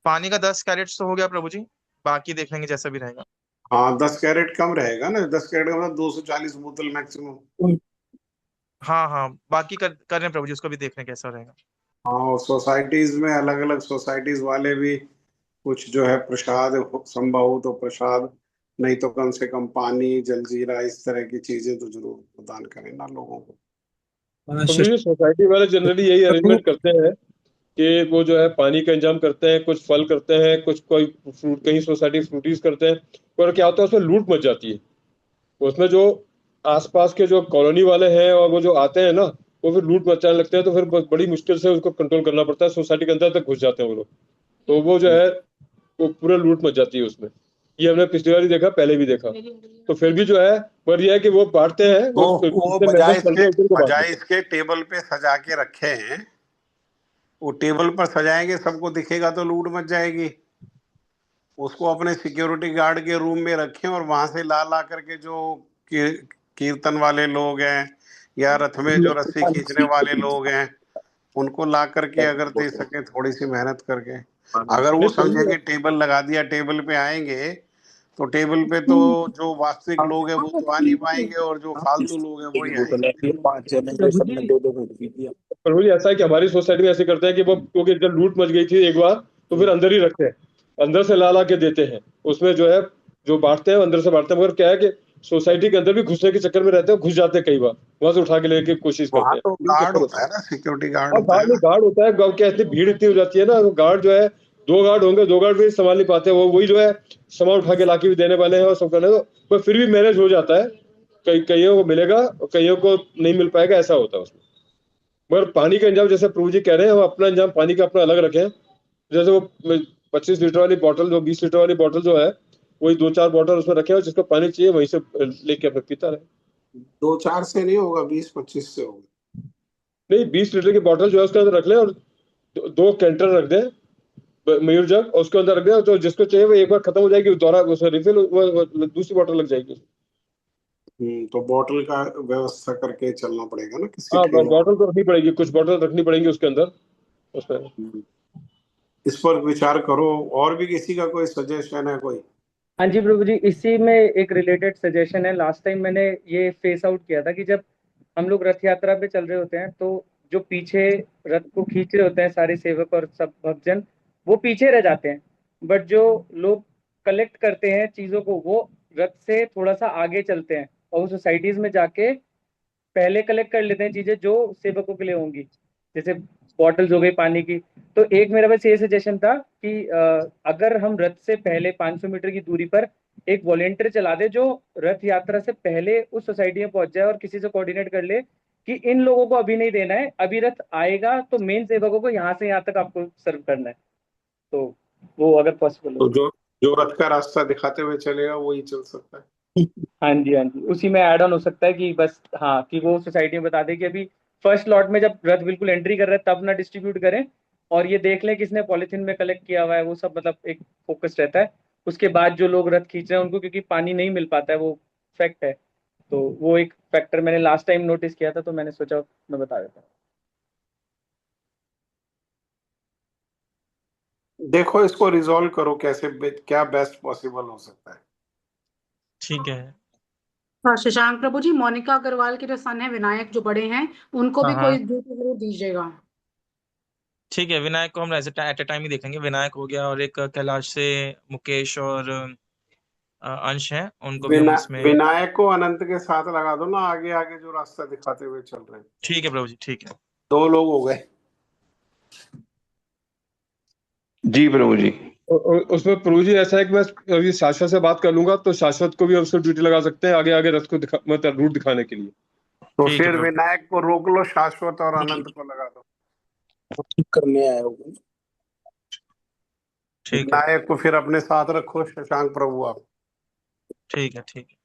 पानी का 10 कैरेट्स तो हो गया प्रभु जी, बाकी देख लेंगे जैसा भी रहेगा। हाँ, 10 कैरेट कम रहेगा ना, 10 कैरेट का मतलब 240 बोतल मैक्सिमम। हाँ हाँ, बाकी कर रहे हैं प्रभु जी, उसको भी देख लें कैसा रहेगा। हाँ, सोसाइटीज में अलग अलग सोसाइटीज वाले भी कुछ जो है प्रसाद संभव हो तो प्रसाद, नहीं तो कम से कम पानी, जलजीरा, इस तरह की चीजें तो जरूर प्रदान करें ना लोगों को। प्रभु जी सोसाइटी वाले जनरली यही अरेंजमेंट करते हैं कि वो जो है पानी का इंतजाम करते हैं, कुछ फल करते हैं, कुछ कोई फ्रूट, कहीं सोसाइटी फ्रूटीज करते हैं, पर क्या होता है उसमें लूट मच जाती है। उसमें जो आसपास के जो कॉलोनी वाले हैं और वो जो आते हैं ना, वो फिर लूट मचाने लगते हैं, तो फिर बड़ी मुश्किल से उसको कंट्रोल करना पड़ता है, सोसाइटी के अंदर तक घुस जाते हैं वो लोग, तो वो जो है वो पूरा लूट मच जाती है उसमें। ये हमने पिछली बार भी देखा, पहले भी देखा, तो फिर भी जो है पर यह है कि वो बांटते हैं, वो बजाय इसके टेबल पे सजा के रखे हैं, वो टेबल पर सजाएंगे, सबको दिखेगा तो लूट मच जाएगी। उसको अपने सिक्योरिटी गार्ड के रूम में रखें और वहां से ला ला करके जो कीर्तन वाले लोग हैं या रथ में जो रस्सी खींचने वाले लोग हैं उनको ला करके अगर दे सके, थोड़ी सी मेहनत करके। अगर वो समझे कि टेबल लगा दिया, टेबल पे आएंगे, तो टेबल पे तो जो वास्तविक लोग हैं वो तो आ नहीं पाएंगे और जो फालतू लोग हैं वही आएंगे। प्रभु जी ऐसा है कि हमारी सोसाइटी में ऐसे करते हैं कि वो, क्योंकि जब लूट मच गई थी एक बार, तो फिर अंदर ही रखते हैं, अंदर से ला के देते हैं। उसमें जो है जो बांटते हैं अंदर से बांटते हैं, मगर क्या है कि सोसाइटी के अंदर भी घुसने के चक्कर में रहते हैं, घुस जाते हैं कई बार, वहां से उठा के लेने की कोशिश करते हैं। तो गार्ड होता है ना, सिक्योरिटी गार्ड होता है। गार्ड होता है, गाँव के इतनी भीड़ इतनी हो जाती है ना, गार्ड जो है 2 गार्ड होंगे, 2 गार्ड भी संभाल नहीं पाते, वो वही जो है सामान उठा के लाके भी देने वाले हैं और सब करने, तो फिर भी मैनेज हो जाता है। कईयों को मिलेगा और कईयों को नहीं मिल पाएगा, ऐसा होता है उसमें। मगर पानी का इंतजाम जैसे प्रभु जी कह रहे हैं, हम अपना इंतजाम पानी का अपना अलग रखें। जैसे वो 25 लीटर वाली बोतल, जो 20 लीटर वाली बोतल जो है, वही 2-4 बोतल उसमें रखे और जिसको पानी चाहिए वहीं से लेके अपने पीता रहे। 2-4 से नहीं होगा, 20-25 से होगा। नहीं, 20 लीटर की बोतल जो है उसके अंदर रख ले और 2 कैंटर रख दे, मयूर जग, और उसके अंदर रख दे, तो जिसको चाहिए वो एक बार खत्म हो जाएगी, दोबारा उसमें रिफिल दूसरी बोतल लग जाएगी। तो बोतल का व्यवस्था करके चलना पड़ेगा ना किसी। हाँ, बोतल तो रखनी पड़ेगी, कुछ बोतल रखनी पड़ेगी उसके अंदर, उसमें। इस पर विचार करो। और भी किसी का कोई सजेशन है कोई? हाँ जी प्रभु जी, इसी में एक रिलेटेड सजेशन है। लास्ट टाइम मैंने ये फेस आउट किया था कि जब हम लोग रथ यात्रा पे चल रहे होते हैं, तो जो पीछे रथ को खींच रहे होते हैं सारे सेवक और सब भक्तजन, वो पीछे रह जाते हैं, बट जो लोग कलेक्ट करते हैं चीजों को, वो रथ से थोड़ा सा आगे चलते हैं और सोसाइटीज में जाके पहले कलेक्ट कर लेते हैं चीजें जो सेवकों के लिए होंगी, जैसे बॉटल्स हो गई पानी की। तो एक मेरा बस ये सजेशन था कि अगर हम रथ से पहले 500 मीटर की दूरी पर एक वॉलेंटियर चला दे जो रथ यात्रा से पहले उस सोसाइटी में पहुंच जाए और किसी से कोऑर्डिनेट कर ले कि इन लोगों को अभी नहीं देना है, अभी रथ आएगा तो मेन सेवकों को यहाँ से यहाँ तक आपको सर्व करना है, तो वो अगर पॉसिबल हो। तो जो रथ का रास्ता दिखाते हुए चलेगा वही चल सकता है। हाँ जी, हाँ जी, उसी में ऐड ऑन हो सकता है कि बस हाँ, कि वो सोसाइटी में बता दे कि अभी फर्स्ट लॉट में जब रथ बिल्कुल एंट्री कर रहे हैं तब ना डिस्ट्रीब्यूट करें, और ये देख लें किसने पॉलिथीन में कलेक्ट किया हुआ है, वो सब मतलब एक फोकस रहता है। उसके बाद जो लोग रथ खींच रहे हैं उनको क्योंकि पानी नहीं मिल पाता है, वो फैक्ट है, तो वो एक फैक्टर मैंने लास्ट टाइम नोटिस किया था, तो मैंने सोचा मैं बता देता हूँ। देखो, इसको रिजॉल्व करो कैसे, क्या बेस्ट पॉसिबल हो सकता है। ठीक है। हाँ, शशांक प्रभु जी, मोनिका अग्रवाल के जो सन है विनायक, जो बड़े हैं, उनको भी कोई ड्यूटी जरूर दीजिएगा। ठीक है, विनायक को हम एट ए टाइम ही देखेंगे। विनायक हो गया, और एक कैलाश से मुकेश और अंश हैं, उनको भी हम इसमें। विनायक को अनंत के साथ लगा दो ना, आगे आगे जो रास्ता दिखाते हुए चल रहे हैं। ठीक है प्रभु जी, ठीक है। 2 लोग हो गए। जी प्रभु जी। उसमें प्रभु जी ऐसा है कि मैं अभी शाश्वत से बात कर लूंगा, तो शाश्वत को भी उसको ड्यूटी लगा सकते हैं आगे आगे रथ को मतलब रूट दिखाने के लिए। तो ठीक है फिर प्रभु। विनायक को रोक लो, शाश्वत और अनंत को लगा दो। ठीक करने आए होगे। ठीक है विनायक को फिर अपने साथ रखो, शशांक प्रभु आप ठीक है ठीक है।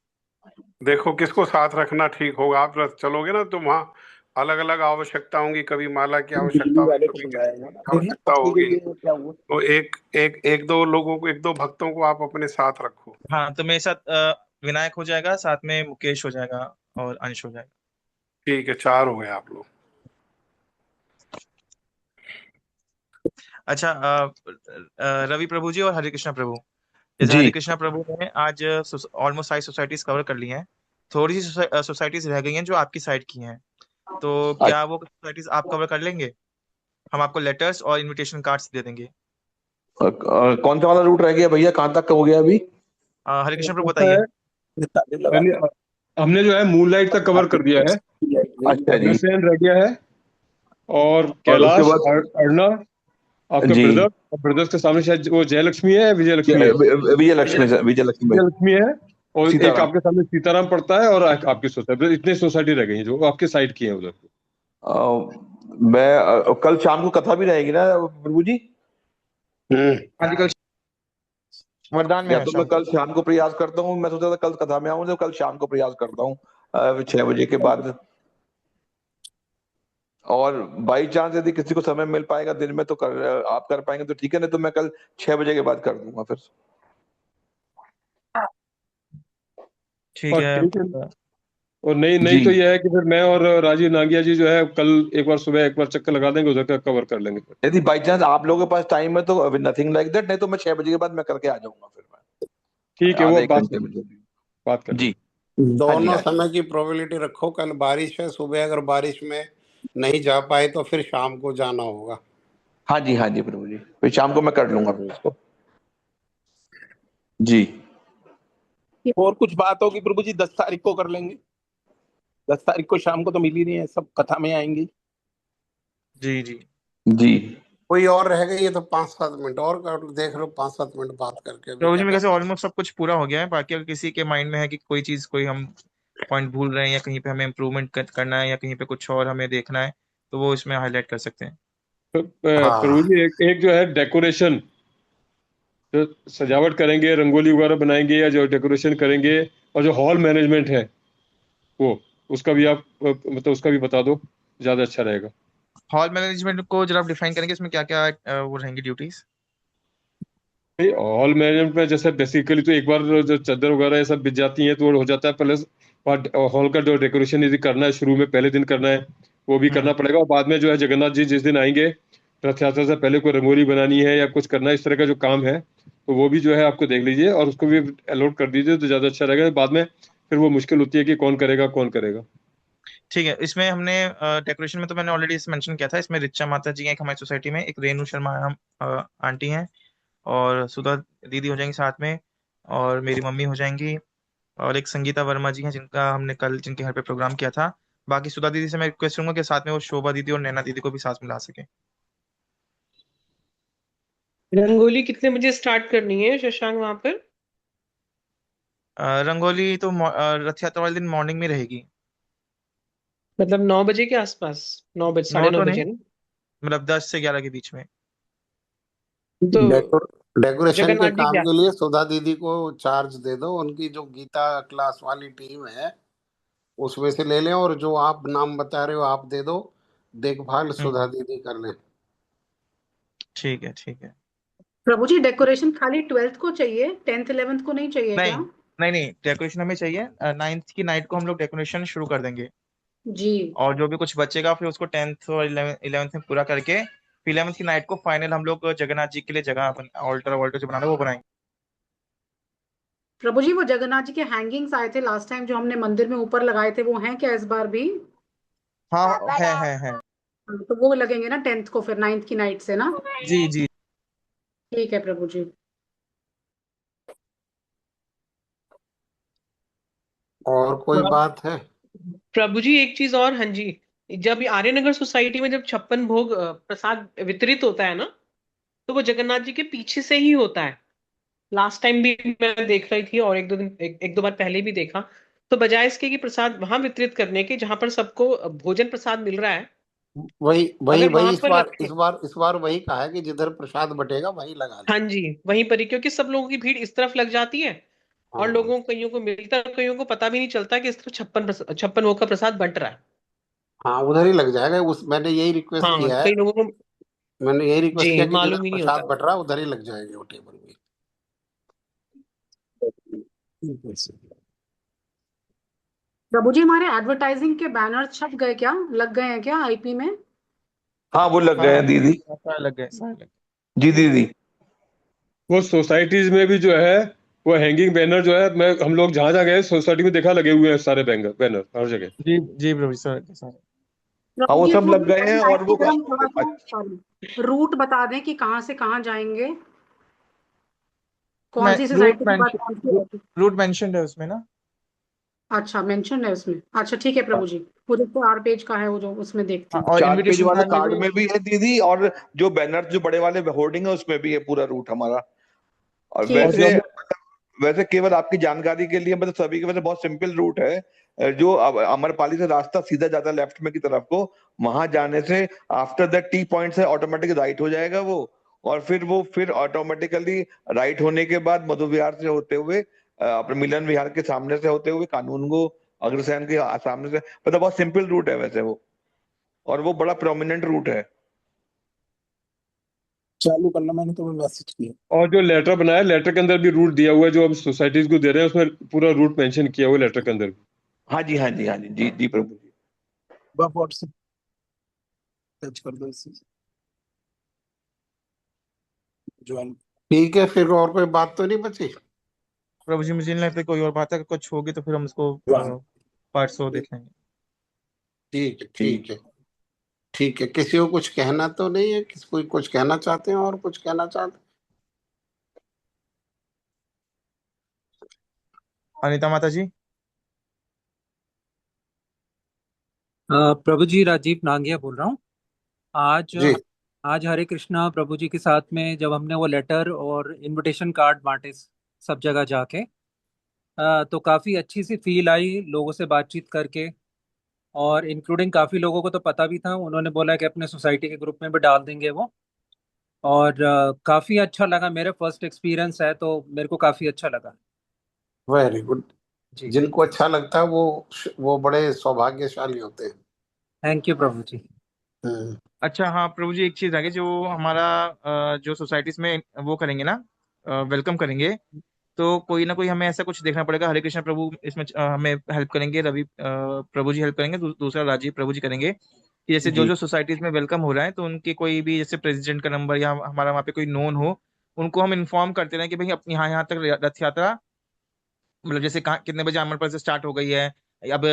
देखो किसको साथ रखना ठीक होगा। आप रथ चलोगे ना तो वहाँ अलग अलग आवश्यकता होंगी, कभी माला की आवश्यकता बिजली होगी, वाले को कभी बुलाया किसी है की ना, देखिए आवश्यकता पक्की होगी। गई है क्या हुआ। तो एक दो लोगों को, एक दो भक्तों को आप अपने साथ रखो। हाँ, तो मेरे साथ विनायक हो जाएगा, साथ में मुकेश हो जाएगा और अंश हो जाएगा। ठीक है, 4 हो गए आप लोग। अच्छा, रवि प्रभु जी और हरे कृष्णा प्रभु, जैसे जी हरे कृष्णा प्रभु ने आज ऑलमोस्ट सारी सोसाइटीज कवर कर ली हैं। थोड़ी सी सोसाइटीज रह गई हैं जो आपकी साइड की हैं, तो क्या वो सोसाइटीज आप कवर कर लेंगे? हम आपको लेटर्स और इनविटेशन कार्ड्स दे देंगे। कौन सा वाला रूट रह गया भैया, कहाँ तक का हो गया अभी? हरे कृष्णा प्रभु ऐसा है, बताइए। ताले लगा यानी हमने जो है मूनलाइट तक कवर कर दिया है, अच्छा जी। अग्रसेन रह गया है, और और उसके कैलाश, बाद अर्णा, आपका जी ब्रदर, और ब्रदर्स के सामने शायद वो जयलक्ष्मी है, विजयलक्ष्मी है, विजय लक्ष्मी, विजय लक्ष्मी भाई, विजयलक्ष्मी है, और एक सीताराम। आपके सामने सीताराम पड़ता है, और आपकी सोसाइटी, इतने सोसाइटी रह गई है जो आपके साइड की है उधर। कल शाम को कथा भी रहेगी ना प्रभु जी? हाँ जी, कल वरदान में या है तो मैं शाम को। कल शाम को प्रयास करता हूँ, मैं सोचा था कल कथा में आऊँ, तो कल शाम को प्रयास करता हूँ 6 बजे के बाद। और बाई चांस यदि किसी को समय मिल पाएगा दिन में तो आप कर पाएंगे तो ठीक है, नहीं तो मैं कल 6 बजे के बाद कर दूंगा फिर। ठीक और है। ठीक है, और नहीं नहीं जी तो यह है कि फिर मैं और राजीव नांगिया जी जो है कल एक बार सुबह एक बार चक्कर लगा देंगे, उधर का कवर कर लेंगे फिर। यदि बाई चांस आप लोगों के पास टाइम है तो नथिंग लाइक दैट, नहीं तो मैं 6 बजे के बाद मैं करके आ जाऊंगा फिर मैं ठीक है, वो आधे आप एक घंटे में जो भी। बात कर लेंगे। जी हाँ जी दोनों हाँ जी समय की प्रोबेबिलिटी रखो। कल बारिश है सुबह, अगर बारिश में नहीं जा पाए तो फिर शाम को जाना होगा। हाँ जी हाँ जी प्रभु जी, फिर शाम को मैं कर लूंगा फिर इसको। जी और कुछ बात होगी प्रभु जी 10 तारीख को कर लेंगे। 10 तारीख को शाम को तो मिल ही नहीं है, सब कथा में आएंगे। जी जी। जी कोई और रह गई है तो 5-7 मिनट और कर देख लो, 5-7 मिनट बात करके अभी प्रभु जी क्या मेरे ख्याल से टाइम। ऑलमोस्ट सब कुछ पूरा हो गया है। बाकी अगर किसी के माइंड में है कि कोई चीज, कोई हम पॉइंट भूल रहे हैं या कहीं पे हमें इम्प्रूवमेंट करना है या कहीं पे कुछ और हमें देखना है, तो वो इसमें हाईलाइट कर सकते हैं। तो प्रभु हाँ जी एक जो है डेकोरेशन, जो सजावट करेंगे, रंगोली वगैरह बनाएंगे या जो डेकोरेशन करेंगे, और जो हॉल मैनेजमेंट है वो, उसका भी आप मतलब उसका भी बता दो, ज्यादा अच्छा रहेगा। हॉल मैनेजमेंट को जरा आप डिफाइन करेंगे, इसमें क्या क्या वो रहेंगी ड्यूटीज? हॉल मैनेजमेंट में जैसे बेसिकली तो एक बार जो चादर वगैरह ये सब बिछ जाती हैं तो वो हो जाता है, प्लस हॉल का जो डेकोरेशन यदि करना है शुरू में पहले दिन करना है वो भी करना पड़ेगा, और बाद में जो है जगन्नाथ जी जिस दिन आएंगे रथ यात्रा से पहले कोई रंगोली बनानी है या कुछ करना है, इस तरह का जो काम है तो वो भी जो है आपको देख लीजिए और उसको भी अलॉट कर दीजिए तो ज्यादा अच्छा रहेगा। बाद में फिर वो मुश्किल होती है कि कौन करेगा कौन करेगा। ठीक है। इसमें हमने डेकोरेशन में तो मैंने ऑलरेडी मेंशन किया था, इसमें रिचा माता जी हैं एक हमारी सोसाइटी में, एक रेणु शर्मा आंटी हैं, और सुधा दीदी हो जाएंगी साथ में, और मेरी मम्मी हो जाएंगी, और एक संगीता वर्मा जी हैं जिनका हमने कल जिनके घर पे प्रोग्राम किया था। बाकी सुधा दीदी से मैं रिक्वेस्ट करूंगा कि साथ में वो शोभा दीदी और नैना दीदी को भी साथ मिला सके। रंगोली कितने बजे स्टार्ट करनी है शशांक वहां पर? रंगोली तो रथ यात्रा वाले दिन मॉर्निंग में रहेगी। मतलब 9 बजे के आसपास, 9 बजे, 9:30 तो नहीं, बजे ना? मतलब 10 से 11 के बीच में। तो डेकोरेशन के जगन्नाथ जी काम क्या? के लिए सुधा दीदी को चार्ज दे दो। उनकी जो गीता क्लास वाली टीम है उसमें से ले लें, और जो आप नाम बता रहे हो आप दे दो। देखभाल सुधा दीदी कर लें। ठीक है ठीक है। प्रभु जी डेकोरेशन खाली 12th को चाहिए, 10th 11th को नहीं चाहिए नहीं क्या? नहीं नहीं, डेकोरेशन हमें चाहिए। 9th की नाइट को हम लोग डेकोरेशन शुरू कर देंगे, जी। और जो भी कुछ बचेगा फिर उसको 10th और 11th में पूरा करके फिर 11th की नाइट को फाइनल हम लोग जगन्नाथ जी के लिए जगह ऑल्टर वॉल्टर जो बनाना है वो बनाएंगे। प्रभु जी वो जगन्नाथ जी के हैंगिंग्स आए थे लास्ट टाइम जो हमने मंदिर में ऊपर लगाए थे, वो हैं क्या इस बार भी? हाँ, है। तो वो लगेंगे ना 10th को, फिर 9th की नाइट से ना? जी जी। ठीक है प्रभु जी। और कोई बात है? प्रभु जी एक चीज और, हाँ जी, जब आर्यनगर सोसाइटी में जब 56 भोग प्रसाद वितरित होता है ना, तो वो जगन्नाथ जी के पीछे से ही होता है। लास्ट टाइम भी मैं देख रही थी और एक दो बार पहले भी देखा। तो बजाय इसके कि प्रसाद वहां वितरित करने के जहां पर सबको भोजन प्रसाद मिल रहा है, वही वही अगर वही वहां इस पर बार रखें। इस बार वही कहा है कि जिधर प्रसाद बटेगा वहीं लगा हाँ लें। जी, वहीं पर ही, क्योंकि सब लोगों की भीड़ इस तरफ लग जाती है और हाँ लोगों कईयों को मिलता है, कईयों को पता भी नहीं चलता कि इस तरफ 56 भोग का प्रसाद बंट रहा है। हाँ, उधर ही लग जाएगा। उस मैंने यही रिक्वेस्ट हाँ, किया है। कई लोगों को मैंने यही रिक्वेस्ट जी किया कि जिधर मालूम ही नहीं प्रसाद होता। बट रहा है उधर ही लग जाएंगे वो टेबल भी। प्रभु जी, हमारे एडवर्टाइजिंग के बैनर छप गए क्या, लग गए हैं क्या आईपी में? हाँ वो लग गए हाँ हैं दीदी। सारे लग गए, सारे लग गए। जी दीदी। वो सोसाइटीज में भी जो है वो हैंगिंग बैनर जो है, मैं हम लोग जहां जहां गए सोसाइटी में देखा लगे हुए हैं सारे बैनर बैनर हर जगह। जी जी प्रभु जी, सारे सारे। हाँ प्रभु वो जी, सब थोड़ी लग गए हैं और वो अगर हम थोड़ा सा सॉरी रूट बता दें कि कहाँ से कहाँ जाएंगे, कौन सी रूट सोसाइटी के बाद कौन सी आएगी? रूट मेंशन्ड है उसमें ना। अच्छा, मेंशन है उसमें। अच्छा ठीक है प्रभु जी, पूरे 4 पेज का है वो, जो उसमें देखते हाँ, हैं। और 4 पेज इनविटेशन वाले कार्ड में कार्ड भी। में भी है दीदी, और जो बैनर जो बड़े वाले होर्डिंग है उसमें भी है पूरा रूट हमारा। और और ठीक जो है। वैसे वैसे केवल आपकी जानकारी के लिए, मतलब सभी के, वैसे बहुत सिंपल रूट है। जो अमरपाली से रास्ता सीधा जाता है लेफ्ट में की तरफ को, वहां जाने से आफ्टर दैट टी पॉइंट से ऑटोमेटिक राइट हो जाएगा वो। और फिर ऑटोमेटिकली राइट होने के बाद मधु विहार से होते हुए अपने मिलन विहार के सामने से होते हुए कानूनगो अग्रसेन के सामने से, मतलब बहुत सिंपल रूट है वैसे वो। और वो बड़ा प्रोमिनेंट रूट है। चालू करना, मैंने तुम्हें मैसेज किया। और जो लेटर बनाया, लेटर के अंदर भी रूट दिया हुआ है, जो हम सोसाइटीज को दे रहे हैं उसमें पूरा रूट मेंशन किया हुआ है लेटर के अंदर भी। हाँ जी, हाँ जी, हाँ जी, जी जी प्रभु जी। व्हाट्सएप टच कर दो इसे, ज्वाइन। ठीक है, फिर और कोई बात तो नहीं बची? प्रभु जी मुझे नहीं लगता कोई और बात है, अगर कुछ होगी तो फिर हम उसको ज्वाइन। पार्ट 100 देख लेंगे। ठीक है, ठीक है, ठीक है। किसी को कुछ कहना तो नहीं है? किसी को कुछ कहना चाहते हैं और कुछ कहना चाहते हैं? अनिता माता जी। प्रभु जी, राजीव नांगिया बोल रहा हूँ। आज जी। आज हरे कृष्णा प्रभु जी के साथ में जब हमने वो लेटर और इनविटेशन कार्ड बांटे सब जगह जाके, तो काफी अच्छी सी फील आई लोगों से बातचीत करके। और इंक्लूडिंग काफी लोगों को तो पता भी था, उन्होंने बोला कि अपने सोसाइटी के ग्रुप में भी डाल देंगे वो। और काफी अच्छा लगा, मेरा फर्स्ट एक्सपीरियंस है तो मेरे को काफी अच्छा लगा। Very good. जी, जिनको अच्छा लगता है वो बड़े सौभाग्यशाली होते हैं। थैंक यू प्रभु जी। हम्म। अच्छा हाँ प्रभु जी, एक चीज आगे जो हमारा जो सोसाइटीज में वो करेंगे ना, वेलकम करेंगे, तो कोई ना कोई हमें ऐसा कुछ देखना पड़ेगा। हरे कृष्ण प्रभु इसमें हमें हेल्प करेंगे, रवि प्रभु जी हेल्प करेंगे, दूसरा राजीव प्रभु जी करेंगे कि जैसे जो जी जो सोसाइटीज में वेलकम हो रहा है तो उनके कोई भी जैसे प्रेसिडेंट का नंबर या हमारा वहाँ पे कोई नोन हो, उनको हम इन्फॉर्म करते रहें कि भाई अपने यहाँ यहाँ तक रथ यात्रा, मतलब जैसे कहाँ कितने बजे अमरपाल से स्टार्ट हो गई है, अब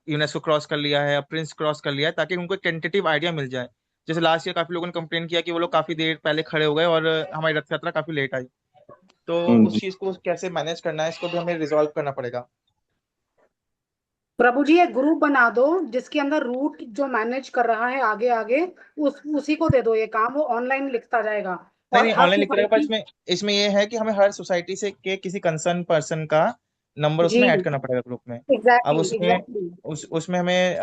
यूनेस्को क्रॉस कर लिया है, अब प्रिंस क्रॉस कर लिया है, ताकि उनको एक टेंटेटिव आइडिया मिल जाए। जैसे लास्ट ईयर काफी लोगों ने कंप्लेन किया कि वो लोग काफी देर पहले खड़े हो गए और हमारी रथ यात्रा काफी लेट आई। तो उस जी। चीज को कैसे मैनेज करना है, इसको भी हमें रिजॉल्व करना पड़ेगा। प्रभु जी, एक ग्रुप बना दो जिसके अंदर रूट जो मैनेज कर रहा है आगे आगे, उसी को दे दो ये काम, वो ऑनलाइन लिखता जाएगा। नहीं और नहीं, हर ऑनलाइन लिख रहेगा, पर सोसाइटी। इसमें इसमें ये है कि हमें हर सोसाइटी से के किसी कंसर्न पर्सन का नंबर जी, उसमें ऐड करना पड़ेगा ग्रुप में। अब एग्जैक्टली उसमें एग्जैक्टली। उसमें हमें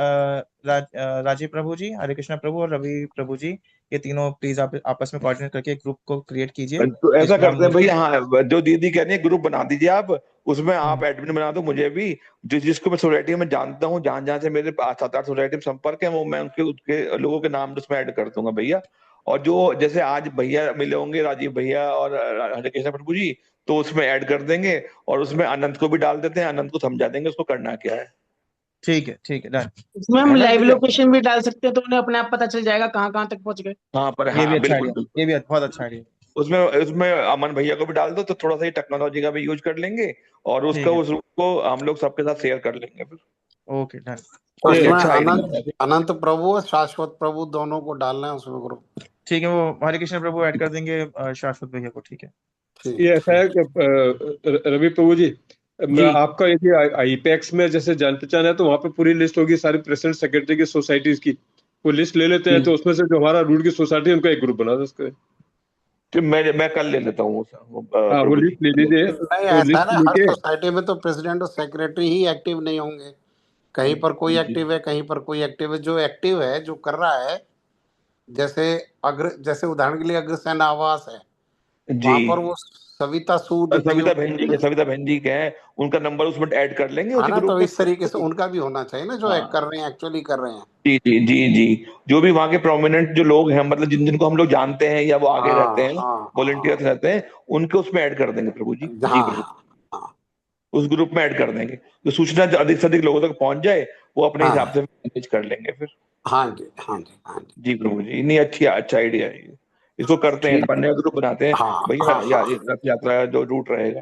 राजीव प्रभु जी, हरे कृष्णा प्रभु और रवि प्रभु जी, ये तीनों प्लीज आप आपस में कोऑर्डिनेट करके एक ग्रुप को क्रिएट कीजिए तो ऐसा जिसमें हम करते हैं उसको। भैया, हाँ जो दीदी कह रही है ग्रुप बना दीजिए आप, उसमें आप हम्म, एडमिन बना दो मुझे भी। जिसको मैं सोसाइटी में जानता हूँ, जहां जहां से मेरे 7-8 सोसाइटी में संपर्क है, वो मैं उनके उसके लोगों के नाम उसमें ऐड कर दूंगा भैया। और जो जैसे आज भैया मिले होंगे, राजीव भैया और हरे कृष्ण प्रभु जी, तो उसमें ऐड कर देंगे। और उसमें अनंत को भी डाल देते हैं, अनंत को समझा देंगे उसको करना क्या है। ठीक है डन। इसमें हम डन लाइव भैया, लोकेशन भी डाल सकते हैं, तो उन्हें अपने आप पता चल जाएगा कहाँ कहाँ तक पहुंच गए। हाँ पर ये भी हाँ अच्छा बिल्कुल आइडिया, बिल्कुल। ये भी बहुत अच्छा आइडिया। उसमें उसमें अमन भैया को भी डाल दो, तो थोड़ा सा टेक्नोलॉजी का भी यूज कर लेंगे। और उसका ठीक है, उसको हम लोग सबके साथ शेयर कर लेंगे फिर। Okay done. ये उसमें अच्छा अनंत आइडिया है। अनंत प्रभु और शाश्वत प्रभु दोनों को डालना है उसमें ग्रुप। ठीक है, वो हरे कृष्ण प्रभु ऐड कर देंगे शाश्वत भैया को, ठीक है। ये ठीक ऐसा है ठीक। कि रवि प्रभु जी, जी आपका यदि आईपैक्स में जैसे जान पहचान है तो वहां पे पूरी लिस्ट होगी सारी प्रेसिडेंट सेक्रेटरी की सोसाइटीज की। वो लिस्ट ले लेते हैं, जी तो उसमें से जो हमारा रूट की सोसाइटी है उनका एक ग्रुप बना सकते हैं। तो मैं कल ले लेता हूँ वो प्रभु जी। लिस्ट ले लीजिए। नहीं, वो ऐसा है लिस्ट ना, हर लेके सोसाइटी में तो प्रेसिडेंट और सेक्रेटरी ही एक्टिव नहीं होंगे। कहीं पर कोई जी एक्टिव है, कहीं पर कोई एक्टिव है। जो एक्टिव है, जो कर रहा है, जैसे उदाहरण के लिए अग्रसेन आवास है, जी। वहां पर वो सविता सूद जी सविता बहन जी का है, उनका नंबर उसमें ऐड कर लेंगे हाँ उसी ना, ग्रुप तो में। इस तरीके से उनका भी होना चाहिए ना, जो हाँ। कर रहे हैं, एक्चुअली कर रहे हैं। जी जी जी जी, जो भी वहाँ के प्रोमिनेंट जो लोग हैं, मतलब जिनको हम लोग जानते हैं या वो आगे रहते हाँ हैं, हाँ वॉलंटियर्स रहते हैं, उनको उसमें ऐड कर देंगे प्रभु जी। जी प्रभु, हाँ हाँ उस ग्रुप में ऐड कर देंगे, तो सूचना अधिक से अधिक लोगों तक पहुंच जाए, वो अपने हाँ हिसाब से मैनेज कर लेंगे फिर। हाँ जी, हाँ जी, हाँ जी। जी प्रभु जी, नहीं अच्छा आइडिया है ये। इसको करते हैं, ठीक, नया ग्रुप बनाते हैं हाँ भैया, हाँ हाँ, रथ यात्रा जो रूट रहेगा।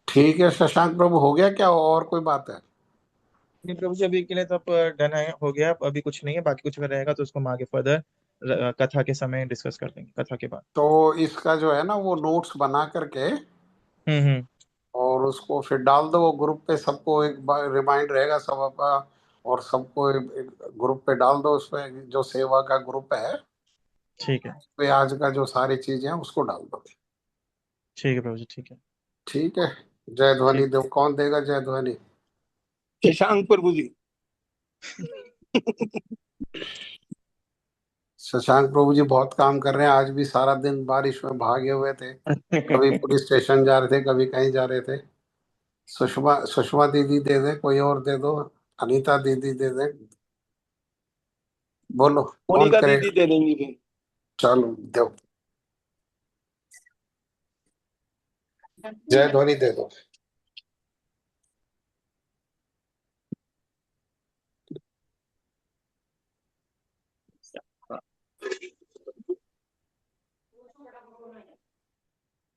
ठीक है शशांक प्रभु, हो गया क्या, और कोई बात है? नहीं प्रभु जी, अभी के लिए तो अब डन है, हो गया। अब अभी कुछ नहीं है, बाकी कुछ अगर रहेगा तो उसको हम आगे फर्दर कथा के समय डिस्कस कर देंगे, कथा के बाद। तो इसका जो है ना, वो नोट्स बना करके हम्म। और उसको फिर डाल दो वो ग्रुप पे, सबको एक बार रिमाइंड रहेगा सबका, और सबको एक ग्रुप पे डाल दो, उसमें जो सेवा का ग्रुप है, ठीक है, पे आज का जो सारी चीजें हैं उसको डाल दो। ठीक है प्रभु जी, ठीक है। ठीक है, जय ध्वनि ठीक। दो, कौन देगा जय ध्वनि? शशांक प्रभु जी। शशांक प्रभु जी बहुत काम कर रहे हैं, आज भी सारा दिन बारिश में भागे हुए थे, कभी पुलिस स्टेशन जा रहे थे, कभी कहीं जा रहे थे। सुषमा दीदी दे दे, कोई और दे दो, अनीता दीदी दे दे, बोलो कौन मोनिका करेगा? दीदी दे देंगी फिर। चलो दो, जय ध्वनि दे दो।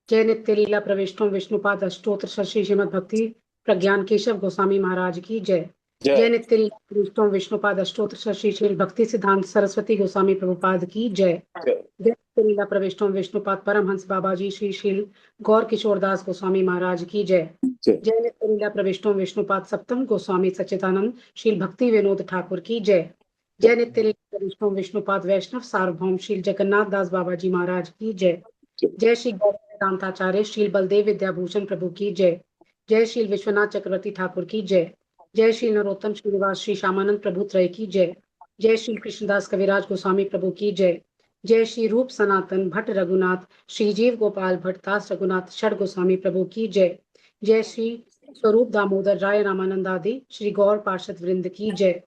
जय नित्य लीला प्रविष्टों विष्णुपाद अष्टोत्र श्री श्रीमद भक्ति प्रज्ञान केशव गोस्वामी महाराज की जय। जय नित्य लीला प्रविष्टों विष्णुपाद अष्टोत्र श्री श्री भक्ति सिद्धांत सरस्वती गोस्वामी प्रभुपाद की जय। जय नित्य लीला प्रविष्टों विष्णुपाद परमहंस बाबा जी श्री श्री गौर किशोरदास गोस्वामी महाराज की जय। जय नित्य लीला प्रविष्टों विष्णुपाद सप्तम गोस्वामी सच्चिदानंद श्री भक्ति विनोद ठाकुर की जय। जय नित्य लीला प्रविष्टों विष्णुपाद वैष्णव सार्वभौम श्री जगन्नाथ दास बाबा जी महाराज की जय। जय श्री गौर वेदांताचार्य श्री बलदेव विद्याभूषण प्रभु की जय। जय श्री विश्वनाथ चक्रवर्ती ठाकुर की जय। जय श्री नरोत्तम श्रीनिवास श्री श्यामानंद प्रभु त्रय की जय। जय श्री कृष्णदास कविराज गोस्वामी प्रभु की जय। जय श्री रूप सनातन भट्ट रघुनाथ श्री जीव गोपाल भट्ट दास रघुनाथ षड गोस्वामी प्रभु की जय। जय श्री स्वरूप दामोदर राय रामानंद आदि श्री गौर पार्षद वृंद की जय।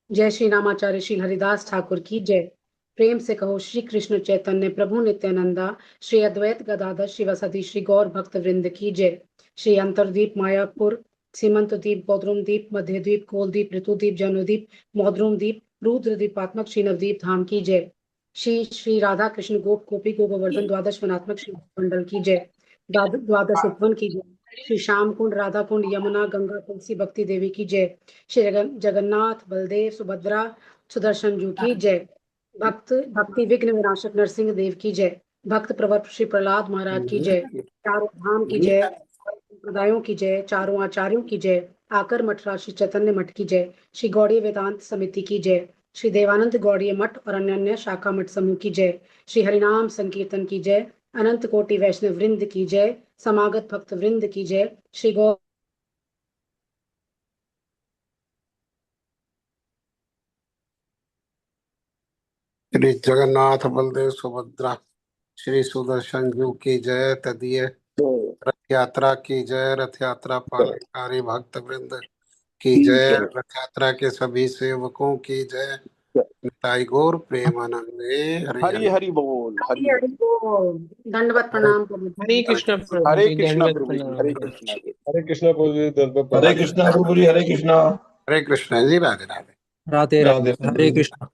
जय श्री रामाचार्य श्री हरिदास ठाकुर की जय। प्रेम से कहो श्री कृष्ण चैतन्य प्रभु नित्यानंदा श्री अद्वैत गदाधर शिवसती श्री गौर भक्त वृंद की जय। श्री अंतरद्वीप मायापुर सीमंत द्वीप गौद्रुम द्वीप मध्य द्वीप कोलद्वीप ऋतुद्वीप जनोद्वीप मौद्रुम द्वीप रुद्र द्वीपात्मक श्री नवद्वीप धाम की जय। श्री श्री राधा कृष्ण गोप गोपी गोवर्धन द्वादश वनात्मक श्री मंडल की जय। द्वादश उपवन की जय। श्री श्याम कुंड राधा कुंड यमुना गंगा तुलसी भक्ति देवी की जय। श्री जगन्नाथ बलदेव सुभद्रा सुदर्शन जू की जय। भक्ति विघ्न विनाशक नरसिंह देव की जय। भक्त प्रवर श्री प्रहलाद महाराज की जय। चारों धाम की जय, संप्रदायों की जय, चारों आचार्यों की जय। आकर मठराज श्री चैतन्य मठ की जय। श्री गौड़ीय वेदांत समिति की जय। श्री देवानंद गौड़ीय मठ और अन्य शाखा मठ समूह की जय। श्री हरिनाम संकीर्तन की जय। अनंत कोटि वैष्णव वृंद की जय। समागत भक्त वृंद की जय। श्री गौ श्री जगन्नाथ बलदेव सुभद्रा श्री सुदर्शन जू की जय। तदीय रथ यात्रा की जय। रथ यात्रा पालनकारी भक्त वृंद की जय। रथ यात्रा के सभी सेवकों की जय। निताई गौर प्रेमानंदे हरि हरि हरि बोल, हरि हरि बोल। दंडवत प्रणाम प्रभु। हरे कृष्ण प्रभु हरे जी, कृष्णा दंडवत प्रभु जी, प्रणाम। हरे कृष्णा। हरे कृष्णा प्रभु जी, दंडवत हरे प्रणाम। कृष्णा प्रभु जी, हरे कृष्णा। हरे कृष्ण जी, राधे राधे। राधे राधे। राधे हरे कृष्ण।